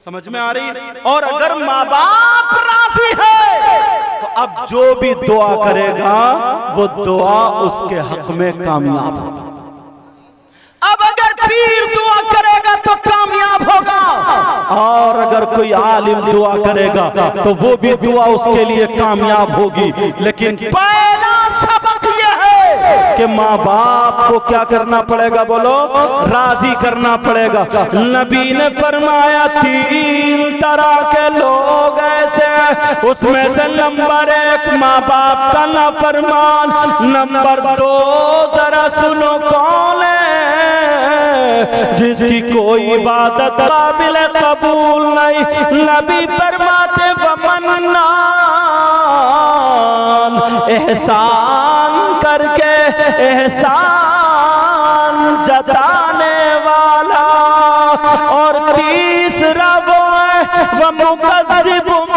समझ में आ रही? और अगर माँ बाप राजी है तो अब जो भी दुआ करेगा वो दुआ उसके हक में कामयाब होगा। अब अगर पीर दुआ करेगा तो कामयाब होगा, और अगर कोई आलिम दुआ करेगा तो वो भी दुआ उसके लिए कामयाब होगी। लेकिन पहला सबक यह है कि माँ बाप को क्या करना पड़ेगा? बोलो राजी करना पड़ेगा। नबी ने फरमाया 3 तरह के लोग ऐसे, उसमें से नंबर 1 माँ बाप का नाफरमान, नंबर 2 जरा सुनो कौन है? जिसकी कोई इबादत काबिल कबूल नहीं। नबी फरमाते वमन्नान, एहसान करके एहसान जताने वाला। और तीसरा वो है वमुकज़्ज़िबुम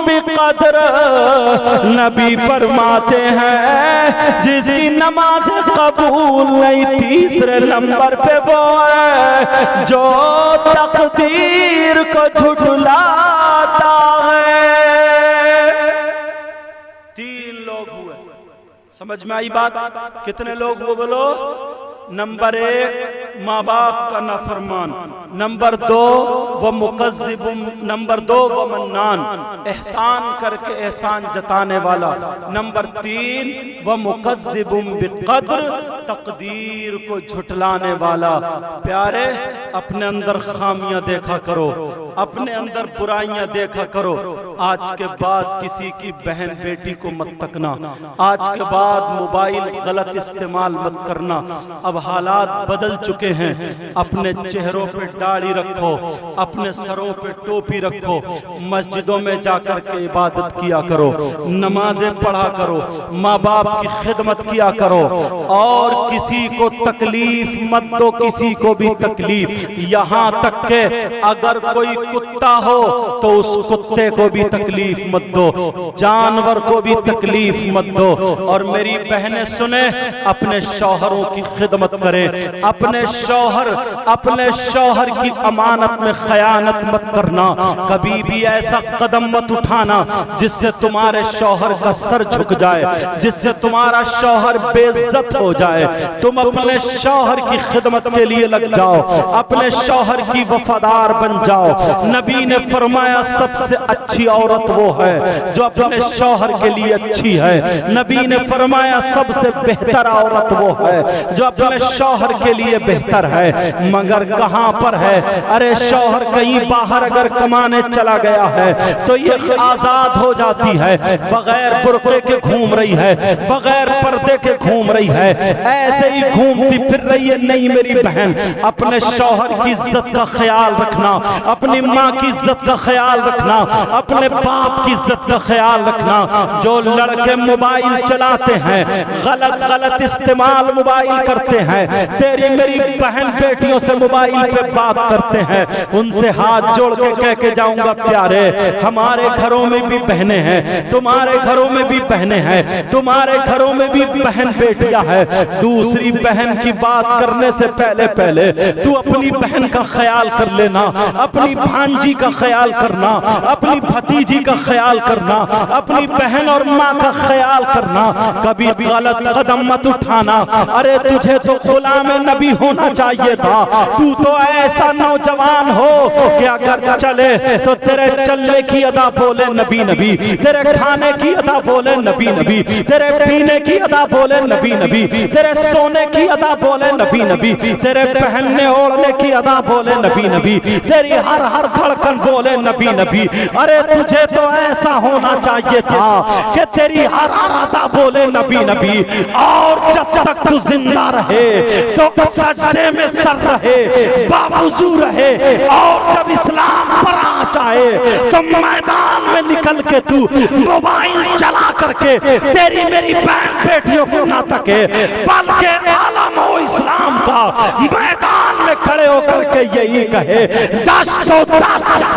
बिक़द्र। नबी फरमाते हैं जिसकी नमाज कबूल नहीं। तीसरे नंबर पे वो है जो तकदीर को झुठलाता है। 3 लोग हुए। समझ में आई बात? कितने लोग वो? बोलो नंबर 1 माँ बाप का नाफरमान, नंबर 2 व मुकज़्ज़िबुम, नंबर 2 व मन्नान, एहसान करके एहसान जताने वाला, नंबर 3 व मुकज़्ज़िबुम बिक़द्र, तकदीर को झुटलाने वाला। प्यारे, अपने अंदर खामियां देखा करो, अपने अंदर बुराइयां देखा करो। आज के बाद किसी की बहन बेटी को मत तकना, आज के बाद मोबाइल गलत इस्तेमाल मत करना। अब हालात बदल चुके हैं। अपने चेहरों पे दाढ़ी रखो, अपने सरों पे टोपी रखो, मस्जिदों में जाकर के इबादत किया करो, नमाजें पढ़ा करो, माँ बाप की खिदमत किया करो, और किसी को तकलीफ मत दो, किसी को भी तकलीफ। यहाँ तक के अगर कोई कुत्ता हो तो उस कुत्ते को भी तकलीफ मत दो, जानवर को भी तकलीफ मत दो। और मेरी बहनें सुने, अपने शौहरों की खिदमत करें, अपने शौहर की अमानत में खयानत मत करना। कभी भी ऐसा कदम मत उठाना जिससे तुम्हारे शौहर का सर झुक जाए, जिससे तुम्हारा शौहर बेइज्जत हो जाए। तुम अपने शौहर की खिदमत के लिए लग जाओ, अपने शौहर की वफादार बन जाओ। नबी ने फरमाया सबसे अच्छी औरत वो है जो अपने शौहर के लिए अच्छी है। नबी ने फरमाया सबसे बेहतर औरत वो है जो अपने शौहर के लिए बेहतर है। मगर कहां पर है? अरे शौहर कहीं बाहर अगर कमाने चला गया है तो ये आजाद हो जाती है, बगैर बुर्के के घूम रही है, बगैर पर्दे के घूम रही है, ऐसे ही घूमती फिर रही है। नहीं मेरी बहन, अपने शौहर की इज्जत का ख्याल रखना, अपनी माँ की इज्जत का ख्याल रखना, अपने बाप की इज्जत का ख्याल रखना। जो लड़के मोबाइल चलाते हैं, गलत इस्तेमाल मोबाइल करते हैं, तेरी मेरी बहन बेटियों से मोबाइल पे बात करते हैं, उनसे हाथ जोड़ के कह के जाऊंगा, प्यारे हमारे घरों में भी बहनें हैं, तुम्हारे घरों में भी बहनें हैं, तुम्हारे घरों में भी बहन बेटियां हैं। दूसरी बहन की बात करने से पहले तू अपनी बहन का ख्याल कर लेना, अपनी भांजी का ख्याल करना, अपनी भतीजी का ख्याल करना, अपनी बहन और माँ का ख्याल करना। कभी गलत कदम मत उठाना। अरे तुझे तो गुलाम नबी होना चाहिए था। तू तो ऐसा नौजवान हो कि अगर चले तो तेरे चलने की अदा बोले नबी नबी, तेरे खाने की अदा बोले नबी नबी, तेरे पीने की अदा बोले नबी नबी, तेरे सोने की अदा बोले नबी नबी, तेरे पहनने ओढ़ने की अदा बोले नबी नबी, तेरी हर धड़कन बोले नबी नबी। अरे तुझे तो ऐसा होना चाहिए था कि तेरी हर अदा बोले नबी नबी। और जब तक तू जिंदा रहे तो सजदे में सर रहे, बावजू रहे, और जब इस्लाम पर आ जाए तो मैदान में निकल के तू मोबाइल चला करके तेरी मेरी बहन बेटियों को ना तके, बल्कि आलम हो इस्लाम का मैदान में खड़े होकर के यही कहे, दस्तों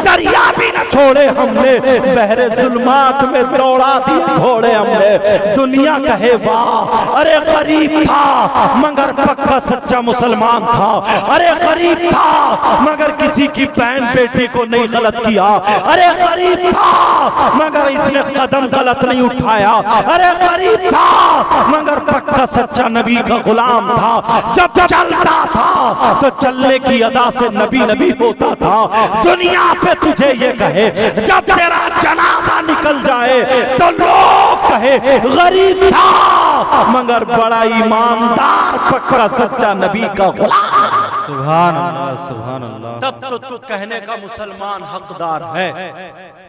दरिया भी न छोड़े हमने, बहरे जुल्मात में दौड़ा दिए घोड़े हमने। दुनिया कहे वाह, अरे गरीब था मगर पक्का सच्चा मुसलमान था, अरे गरीब था मगर किसी की बहन बेटी को नहीं गलत किया, अरे गरीब था मगर इसने कदम गलत नहीं उठाया, अरे गरीब था मगर पक्का सच्चा नबी का गुलाम था। जब चलता था तो चलने की अदा से नबी नबी होता था। दुनिया पे तुझे ये कहे, जब तेरा जनाजा निकल जाए तो लोग कहे गरीब था मगर बड़ा ईमानदार पक्का सच्चा नबी का गुलाम। सुभान अल्लाह, सुभान अल्लाह। तब तो तू कहने का मुसलमान हकदार है।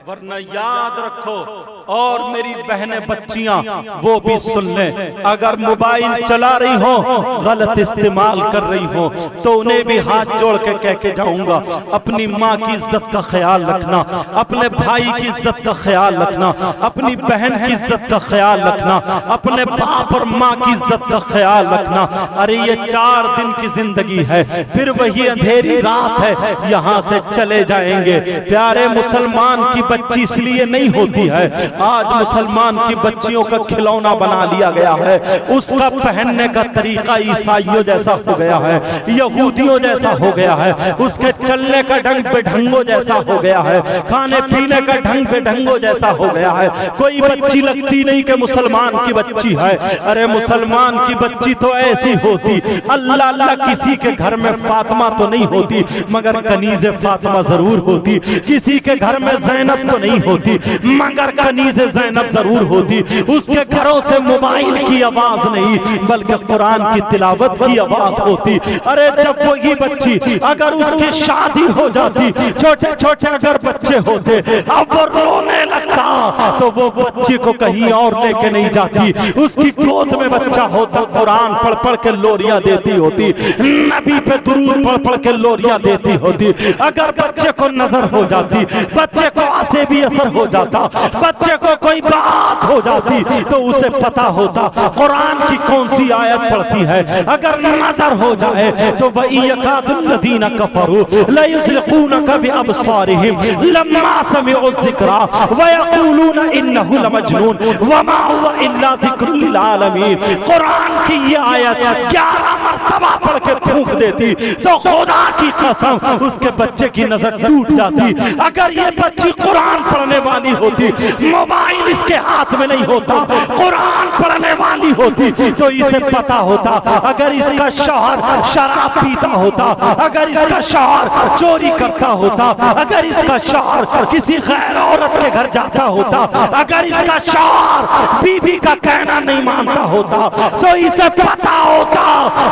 वरना याद रखो, और मेरी बहनें बच्चियां वो भी सुन ले, अगर मोबाइल चला रही हो, गलत इस्तेमाल कर रही हो, तो उन्हें भी हाथ जोड़ के कह के जाऊंगा, अपनी माँ की इज्जत का ख्याल रखना, अपने भाई की इज्जत का ख्याल रखना, अपनी बहन की इज्जत का ख्याल रखना, अपने बाप और माँ की इज्जत का ख्याल रखना। अरे ये 4 दिन की जिंदगी है, फिर वही अंधेरी रात है, यहाँ से चले जाएंगे। प्यारे मुसलमान की बच्ची इसलिए नहीं होती है, आज मुसलमान की बच्चियों का खिलौना बना लिया गया है। उसका पहनने का तरीका ईसाइयों जैसा हो गया है, यहूदियों जैसा हो गया है, उसके चलने का ढंग बेढंगो जैसा हो गया है, खाने पीने का ढंग बेढंगो जैसा हो गया है। कोई बच्ची लगती नहीं कि मुसलमान की बच्ची है। अरे मुसलमान की बच्ची तो ऐसी होती, अल्लाह अल्लाह किसी के घर में फातिमा तो नहीं होती मगर कनीज़े फातिमा जरूर होती। किसी के घर में ज़ैनब तो नहीं होती मगर कनीज़े ज़ैनब जरूर होती। उसके घरों से मोबाइल की आवाज नहीं बल्कि कुरान की तिलावत की आवाज होती। अरे जब वही बच्ची अगर उसकी शादी हो जाती, छोटे छोटे अगर बच्चे होते, अब वो रोने लगता तो वो बच्ची को कहीं और लेके नहीं जाती, उसकी गोद में बच्चा होता, कुरान पढ़ पढ़ के लोरियां देती होती, नबी पे दुरूद पढ़ पढ़ के लोरियां देती होती। अगर बच्चे को नजर हो जाती, बच्चे को आसे भी असर हो जाता, बच्चे को कोई बात हो जाती तो उसे पता होता कुरान की कौन सी आयत पढ़ती है। अगर नजर हो जाए तो वही यकादुल्लज़ीना कफरू ला युज़लिक़ूनका बिअबसारिहिम लम्मा समिअु ज़िक्रा व यक़ूलून इन्नहु लमजनून व मा हुवा इल्ला ज़िक्रुल लिल आलमीन। कुरान की ये आयत 11 मरतबा पढ़ के फूंक देती तो खुदा की कसम उसके बच्चे की नजर टूट जाती। अगर ये बच्ची कुरान पढ़ने वाली होती, मोबाइल इसके हाथ में नहीं होता, कुरान पढ़ने वाली होती तो इसे पता होता अगर इसका शौहर शराब पीता होता, अगर इसका शौहर चोरी करता होता, अगर इसका शौहर किसी गैर औरत के घर जाता होता, अगर इसका शौहर बीबी का कहना नहीं मानता होता तो इसे पता होता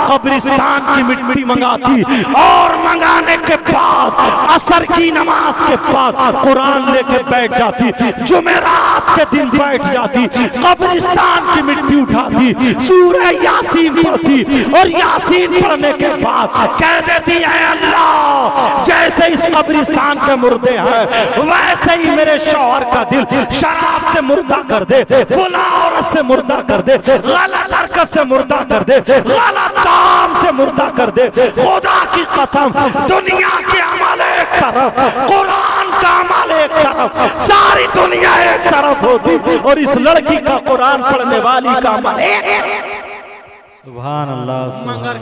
कब्रिस्तान की मिट्टी मंगाती और मंगाने के बाद असर की नमाज के बाद कुरान लेके बैठ जाती, जुमेरात के दिन बैठ जाती, कब्रिस्तान की मिट्टी उठाती, सूरह यासीन पढ़ती और यासीन पढ़ने के बाद कह देती है अल्लाह जैसे इस कब्रिस्तान के मुर्दे हैं वैसे ही मेरे शौहर का दिल शराब से मुर्दा कर दे, फुला औरत से मुर्दा कर दे, गलत हरकत से मुर्दा कर दे, गलत काम से मुर्दा कर दे। खुदा की कसम दुनिया के अमल एक तरफ, कुरान का अमल एक तरफ, सारी दुनिया एक तरफ होती और इस लड़की का कुरान पढ़ने वाली का अमल एक। सुभान अल्लाह। मगर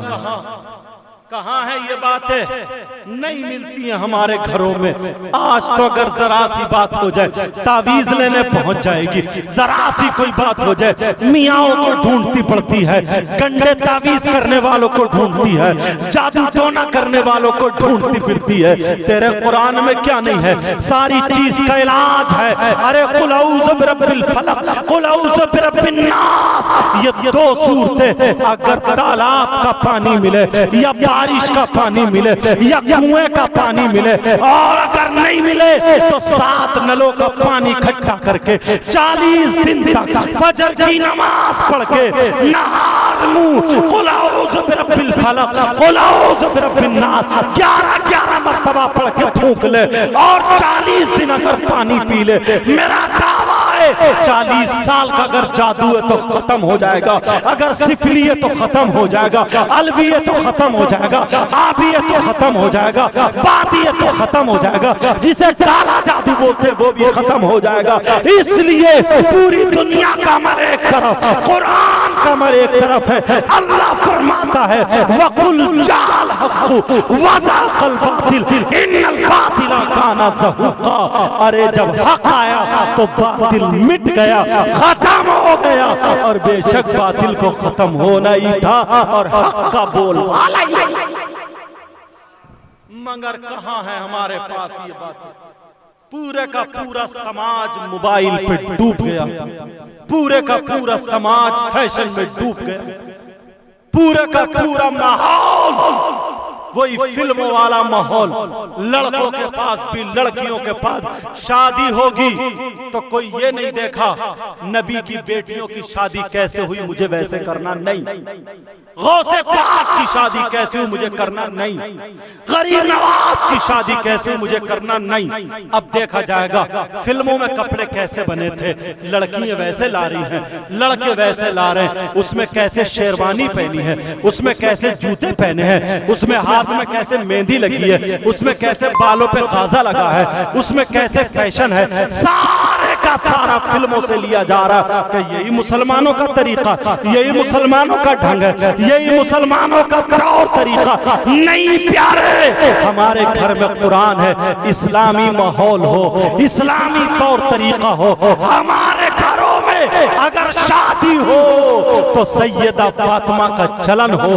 कहाँ है ये बातें नहीं मिलती हैं हमारे घरों में। आज तो अगर जरा सी बात हो जाए तावीज लेने पहुंच जाएगी, जरा सी कोई बात हो जाए मियाओं को ढूंढती पड़ती है, गंडे तावीज करने वालों को ढूंढती है, जादू टोना करने वालों को ढूंढती फिरती है। तेरे कुरान में क्या नहीं है, सारी चीज का इलाज है। अरे कुल औज़ु बिरब्बिल फलक, कुल औज़ु बिरब्बिन नास, ये 2 सूरतें अगर तालाब का पानी मिले या बारिश का पानी मिले या कुएं का पानी मिले और अगर नहीं मिले तो 7 नलों का पानी इकट्ठा करके 40 दिन तक फजर की नमाज पढ़ के नहार मुंह कुल औज़ु बिरब्बिल फलक, कुल औज़ु बिरब्बिन नास 11 मरतबा पढ़ के फूंक ले और 40 दिन अगर पानी पी ले, मेरा दावा है 40 साल का अगर जादू है तो खत्म हो जाएगा, अगर सिफिली है तो खत्म हो जाएगा, अलवी है तो खत्म हो जाएगा, आबी है तो खत्म हो जाएगा, बादी है तो खत्म हो जाएगा, जिसे काला जादू बोलते वो भी खत्म हो जाएगा। इसलिए पूरी दुनिया का अमल एक तरफ, कुरान का अमल एक तरफ है। अल्लाह फरमाता है वकुल जाल हक़्क़ु वज़ाक़ल बातिल इन्नल बातिला काना ज़हूक़ा। अरे जब हक आया तो बातिल मिट गया, खत्म हो गया और बेशक बातिल को खत्म होना ही था और हक का बोलबाला ही। मगर कहाँ है हमारे पास ये बात। पूरे का पूरा समाज मोबाइल पे डूब गया, पूरे का पूरा समाज फैशन में डूब गया, पूरे का पूरा माहौल वही फिल्मों वाला माहौल। लड़कों के पास भी लड़कियों के पास शादी होगी तो कोई ये नहीं देखा नबी की बेटियों की शादी कैसे हुई मुझे वैसे करना नहीं, गौसे पाक की शादी कैसे हुई मुझे करना नहीं, गरीब नवाज की शादी कैसे हुई मुझे करना नहीं। अब देखा जाएगा फिल्मों में कपड़े कैसे बने थे, लड़कियां वैसे ला रही हैं, लड़के वैसे ला रहे हैं, उसमें कैसे शेरवानी पहनी है, उसमें कैसे जूते पहने हैं, उसमें हाथ में कैसे मेहंदी लगी है, उसमें कैसे बालों पे गाजा लगा है, उसमें कैसे फैशन है, सारे का का सारा फिल्मों से लिया जा रहा है कि यही मुसलमानों का तरीका, यही मुसलमानों का ढंग है, यही मुसलमानों का और तरीका नहीं। प्यारे, हमारे घर में कुरान है, इस्लामी माहौल हो, इस्लामी तौर तरीका हो। हमारे घरों में अगर शादी हो तो सैयदा फातिमा का चलन हो,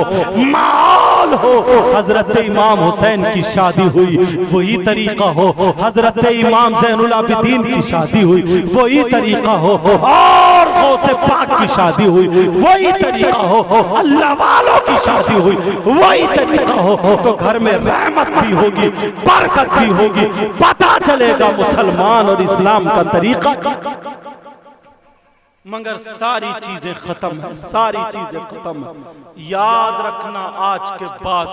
माहौल हो। हजरत इमाम हुसैन की शादी हुई, वही तरीका हो। हजरत इमाम ज़ैनुल आबिदीन की शादी हुई, वही तरीका हो। और गौसे पाक की शादी हुई, वही तरीका हो। अल्लाह वालों की शादी हुई, वही तरीका हो। तो घर में रहमत भी होगी, बरकत भी होगी, पता चलेगा मुसलमान और इस्लाम का तरीका। मगर सारी चीजें खत्म है, सारी चीजें खत्म है। याद रखना, आज के बाद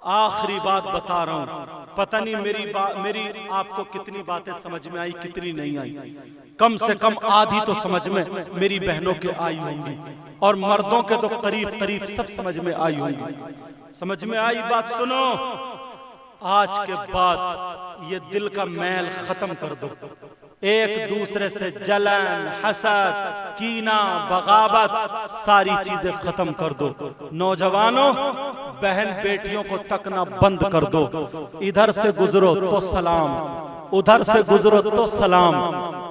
आखिरी बात बता रहा हूं, पता नहीं मेरी आपको कितनी बातें समझ में आई, कितनी नहीं आई। कम से कम आधी तो समझ में मेरी बहनों के आई होंगी, और मर्दों के तो करीब करीब सब समझ में आई होंगी। समझ में आई बात? सुनो, आज के बाद ये दिल का मैल खत्म कर दो। एक दूसरे से जलन, हसद, कीना, बगावत, सारी चीजें खत्म कर दो। नौजवानों, बहन बेटियों को तकना बंद कर दो। इधर से गुजरो तो सलाम, उधर से गुजरो तो सलाम।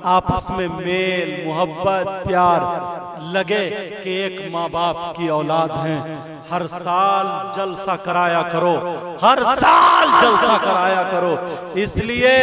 आपस में मेल, मोहब्बत, प्यार लगे कि एक माँ बाप की औलाद हैं। हर साल जलसा कराया करो, हर साल जलसा कराया करो। इसलिए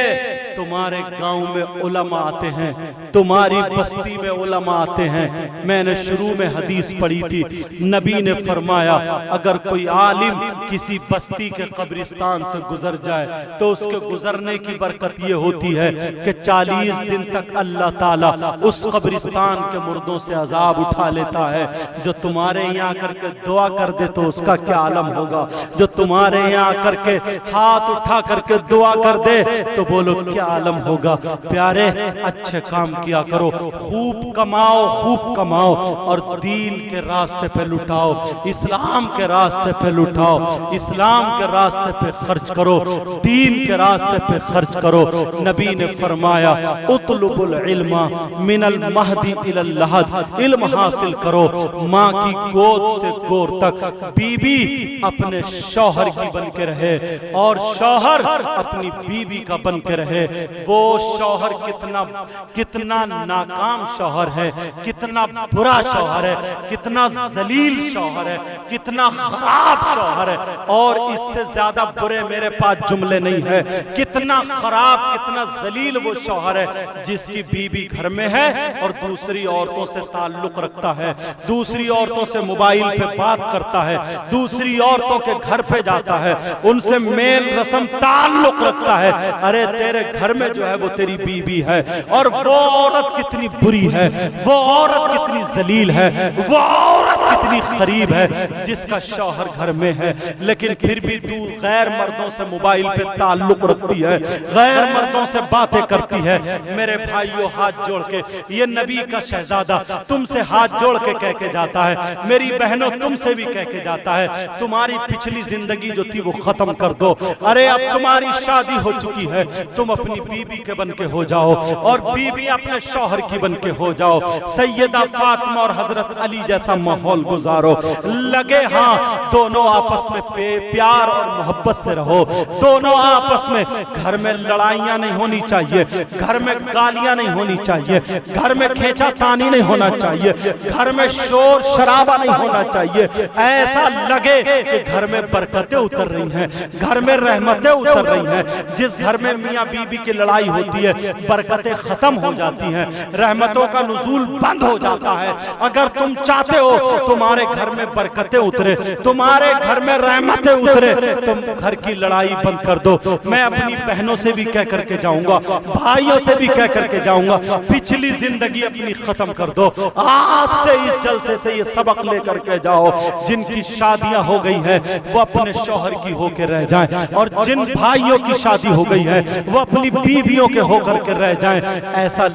तुम्हारे गांव में उलमा आते हैं, तुम्हारी बस्ती में उलमा आते हैं। मैंने शुरू में हदीस पढ़ी थी, नबी ने फरमाया अगर कोई आलिम किसी बस्ती के कब्रिस्तान से गुजर जाए तो उसके गुजरने की बरकत ये होती है कि 40 दिन तक अल्लाह ताला उस कब्रिस्तान के मुर्दों से अजाब उठा लेता है। जो तुम्हारे यहाँ करके दुआ कर दे तो उसका क्या आलम होगा। जो तुम्हारे यहाँ करके हाथ उठा करके दुआ कर दे तो बोलो क्या आलम होगा। प्यारे, अच्छे काम किया करो, खूब कमाओ, खूब कमाओ, और दीन के रास्ते पे लुटाओ, इस्लाम के रास्ते पे लुटाओ, इस्लाम के रास्ते पे खर्च करो, दीन के रास्ते पे खर्च करो। नबी ने फरमाया उतलुबुल इल्मा मिनल महदी इलल लहद, इल्म हासिल करो माँ की गोद से गोर तक। बीबी अपने शौहर की बन के रहे और शौहर अपनी बीबी का बन के रहे। वो शौहर कितना नाकाम शौहर है, कितना बुरा शौहर है, कितना जलील शौहर है, कितना खराब शौहर है। और इससे ज्यादा बुरे मेरे पास जुमले नहीं है। कितना खराब, कितना जलील वो शौहर है जिसकी बीबी घर में है और दूसरी औरतों से ताल्लुक रखता है, दूसरी औरतों से मोबाइल पे बात करता है, दूसरी औरतों के घर पे जाता है, उनसे मेल रस्म ताल्लुक रखता है। अरे तेरे घर में जो है वो तेरी बीबी है, और वो औरत कितनी बुरी है, वो औरत कितनी जलील है, वो औरत कितनी खरीब है जिसका शौहर घर में है लेकिन फिर भी दूर गैर मर्दों से मोबाइल पे ताल्लुक रखती है, गैर मर्दों से बातें करती है। मेरे भाइयों, हाथ जोड़ के ये नबी का शहजादा तुमसे हाथ जोड़ के कह के जाता है, मेरी बहनों तुमसे भी कह के जाता है, तुम्हारी पिछली जिंदगी जो थी वो खत्म कर दो। अरे अब तुम्हारी शादी हो चुकी है, तुम अपनी बीबी के बन के हो जाओ और बीबी अपने शौहर की बन के हो जाओ। सैयदा फातिमा और हजरत अली जैसा माहौल गुजारो। लगे हाँ, दोनों आपस में प्यार और मोहब्बत से रहो, दोनों आपस में। घर में लड़ाइयां नहीं होनी चाहिए, घर में गालियां नहीं होनी चाहिए, घर में खींचातानी नहीं होना चाहिए, घर में शोर शराबा नहीं होना चाहिए। ऐसा लगे कि घर में बरकतें उतर रही हैं, घर में रहमतें उतर रही हैं। जिस घर में मियाँ बीबी की लड़ाई होती है बरकतें खत्म हो जाती हैं, रहमतों का नुज़ूल बंद हो जाता है। अगर तुम चाहते हो तुम्हारे घर में बरकतें उतरे, तुम्हारे घर में रहमतें उतरे, तुम घर की लड़ाई बंद कर दो। मैं अपनी बहनों से भी कह करके जाऊंगा, भाइयों से भी कह करके जाऊंगा, पिछली जिंदगी अपनी खत्म कर दो। आज से इस जलसे से ये सबक लेकर के जाओ, जिनकी शादियां हो गई हैं वो अपने शौहर की होकर रह जाएं, और जिन भाइयों की शादी हो गई है वो अपनी बीवियों के होकर के रह जाएं। ऐसा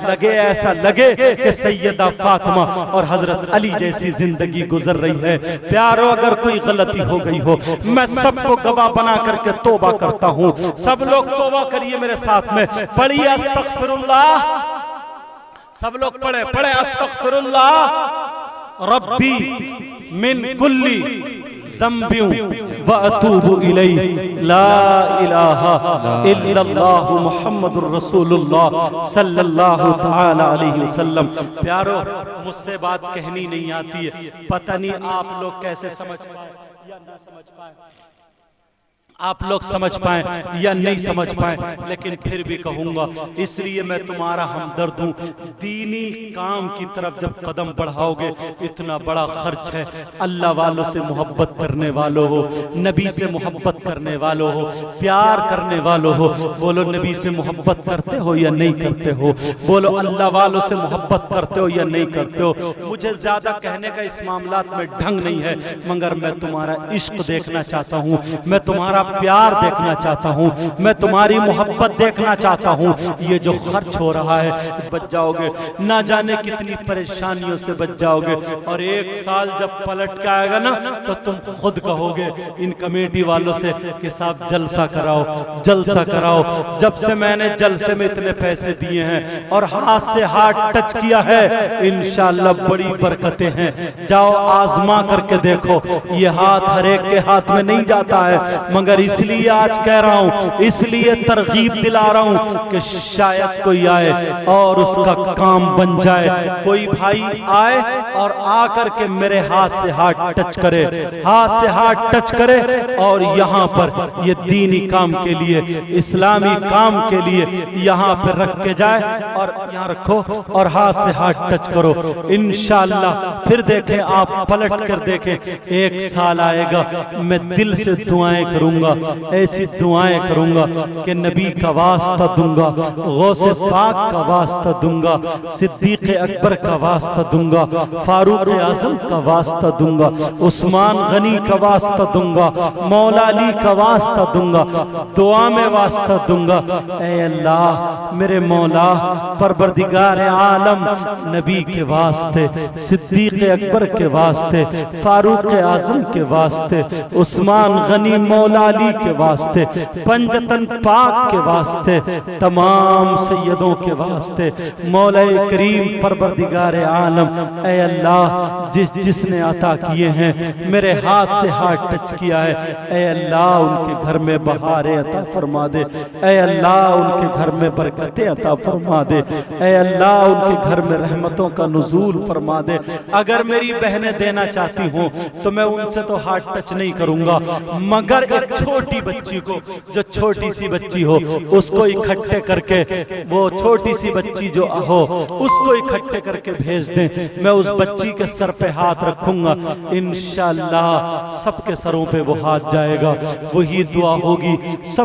लगे कि सैयदा फातिमा और हजरत अली जैसी जिंदगी गुजर रही है। प्यारो, अगर कोई गलती हो गई हो, मैं सबको गवाह बना करके तौबा करता हूँ। सब लोग तौबा करिए मेरे साथ में, पढ़िए अस्तगफिरुल्लाह सब लोग पढ़े पढ़े अस्तगफिरुल्लाह रब्बी मिन कुल्ली ज़म्बिन व अतूबु इलैहि ला इलाहा इल्लल्लाहु मुहम्मदुर रसूलुल्लाह सल्लल्लाहु तआला अलैहि वसल्लम। प्यारो, मुझसे बात कहनी नहीं आती है, पता नहीं आप लोग कैसे समझ पाए या ना समझ पाए, आप लोग समझ पाए या नहीं समझ पाए, लेकिन फिर भी कहूंगा, इसलिए मैं तुम्हारा हमदर्द हूं। दीनी काम की तरफ जब कदम बढ़ाओगे, इतना बड़ा खर्च है। अल्लाह वालों से मोहब्बत करने वालों हो, नबी से मोहब्बत करने वालों हो, प्यार करने वालों हो, बोलो नबी से मोहब्बत करते हो या नहीं करते हो? बोलो अल्लाह वालों से मोहब्बत करते हो या नहीं करते हो? मुझे ज्यादा कहने का इस मामलात में ढंग नहीं है, मगर मैं तुम्हारा इश्क देखना चाहता हूँ, मैं तुम्हारा प्यार देखना चाहता हूँ, मैं तुम्हारी मोहब्बत देखना चाहता हूँ। ये जो खर्च हो रहा है, बच जाओगे, ना जाने कितनी परेशानियों से बच जाओगे। और 1 साल जब पलट के आएगा ना, तो तुम खुद कहोगे इन कमेटी वालों से कि साहब जलसा कराओ, जलसा कराओ। जब से मैंने जलसे में इतने पैसे दिए हैं और हाथ से हाथ टच किया है, इंशाअल्लाह बड़ी बरकतें हैं। जाओ आजमा करके देखो, ये हाथ हर एक के हाथ में नहीं जाता है, मगर इसलिए आज कह रहा हूं, इसलिए तरगीब दिला रहा हूं कि शायद कोई आए और उसका काम बन जाए। कोई भाई आए और आकर के मेरे हाथ से हाथ टच करे, हाथ से हाथ टच करे, और यहाँ पर ये दीनी काम के लिए, इस्लामी काम के लिए यहाँ पे रख के जाए, और यहाँ रखो और हाथ से हाथ टच करो। इंशाअल्लाह फिर देखें, आप पलट कर देखें, 1 साल आएगा, मैं दिल से दुआएं करूंगा, ऐसी दुआएं करूंगा कि नबी का वास्ता दूंगा, गौसे पाक का वास्ता दूंगा, सिद्दीक अकबर का वास्ता दूंगा, फारूक आजम का वास्ता दूंगा, उस्मान गनी का वास्ता दूंगा, मौला अली का वास्ता दूंगा, दुआ में वास्ता दूंगा। ऐ अल्लाह मेरे मौला परवरदिगार आलम, नबी के वास्ते, सिद्दीक अकबर के वास्ते, फारूक आजम के वास्ते, उस्मान गनी मौला अली के वास्ते, पंजतन पाक के वास्ते, तमाम सैयदों के वास्ते, मौला करीम परवरदिगार आलम, ऐ अल्लाह जिसने अता किए हैं, मेरे हाथ से हाथ टच किया है, ऐ अल्लाह उनके घर में बहारें अता फरमा दे, ऐ अल्लाह उनके घर में बरकतें अता फरमा दे, ऐ अल्लाह उनके घर में रहमतों का नुज़ूल फरमा दे। अगर मेरी बहनें देना चाहती हों तो मैं उनसे तो हाथ टच नहीं करूंगा, मगर एक छोटी बच्ची को, जो छोटी सी बच्ची हो, उसको इकट्ठे करके, वो छोटी सी बच्ची जो हो उसको इकट्ठे करके भेज दें। मैं उस बच्ची के सर पे हाथ रखूंगा, इंशाअल्लाह सबके सरों पे वो हाथ जाएगा, वही दुआ होगी। सब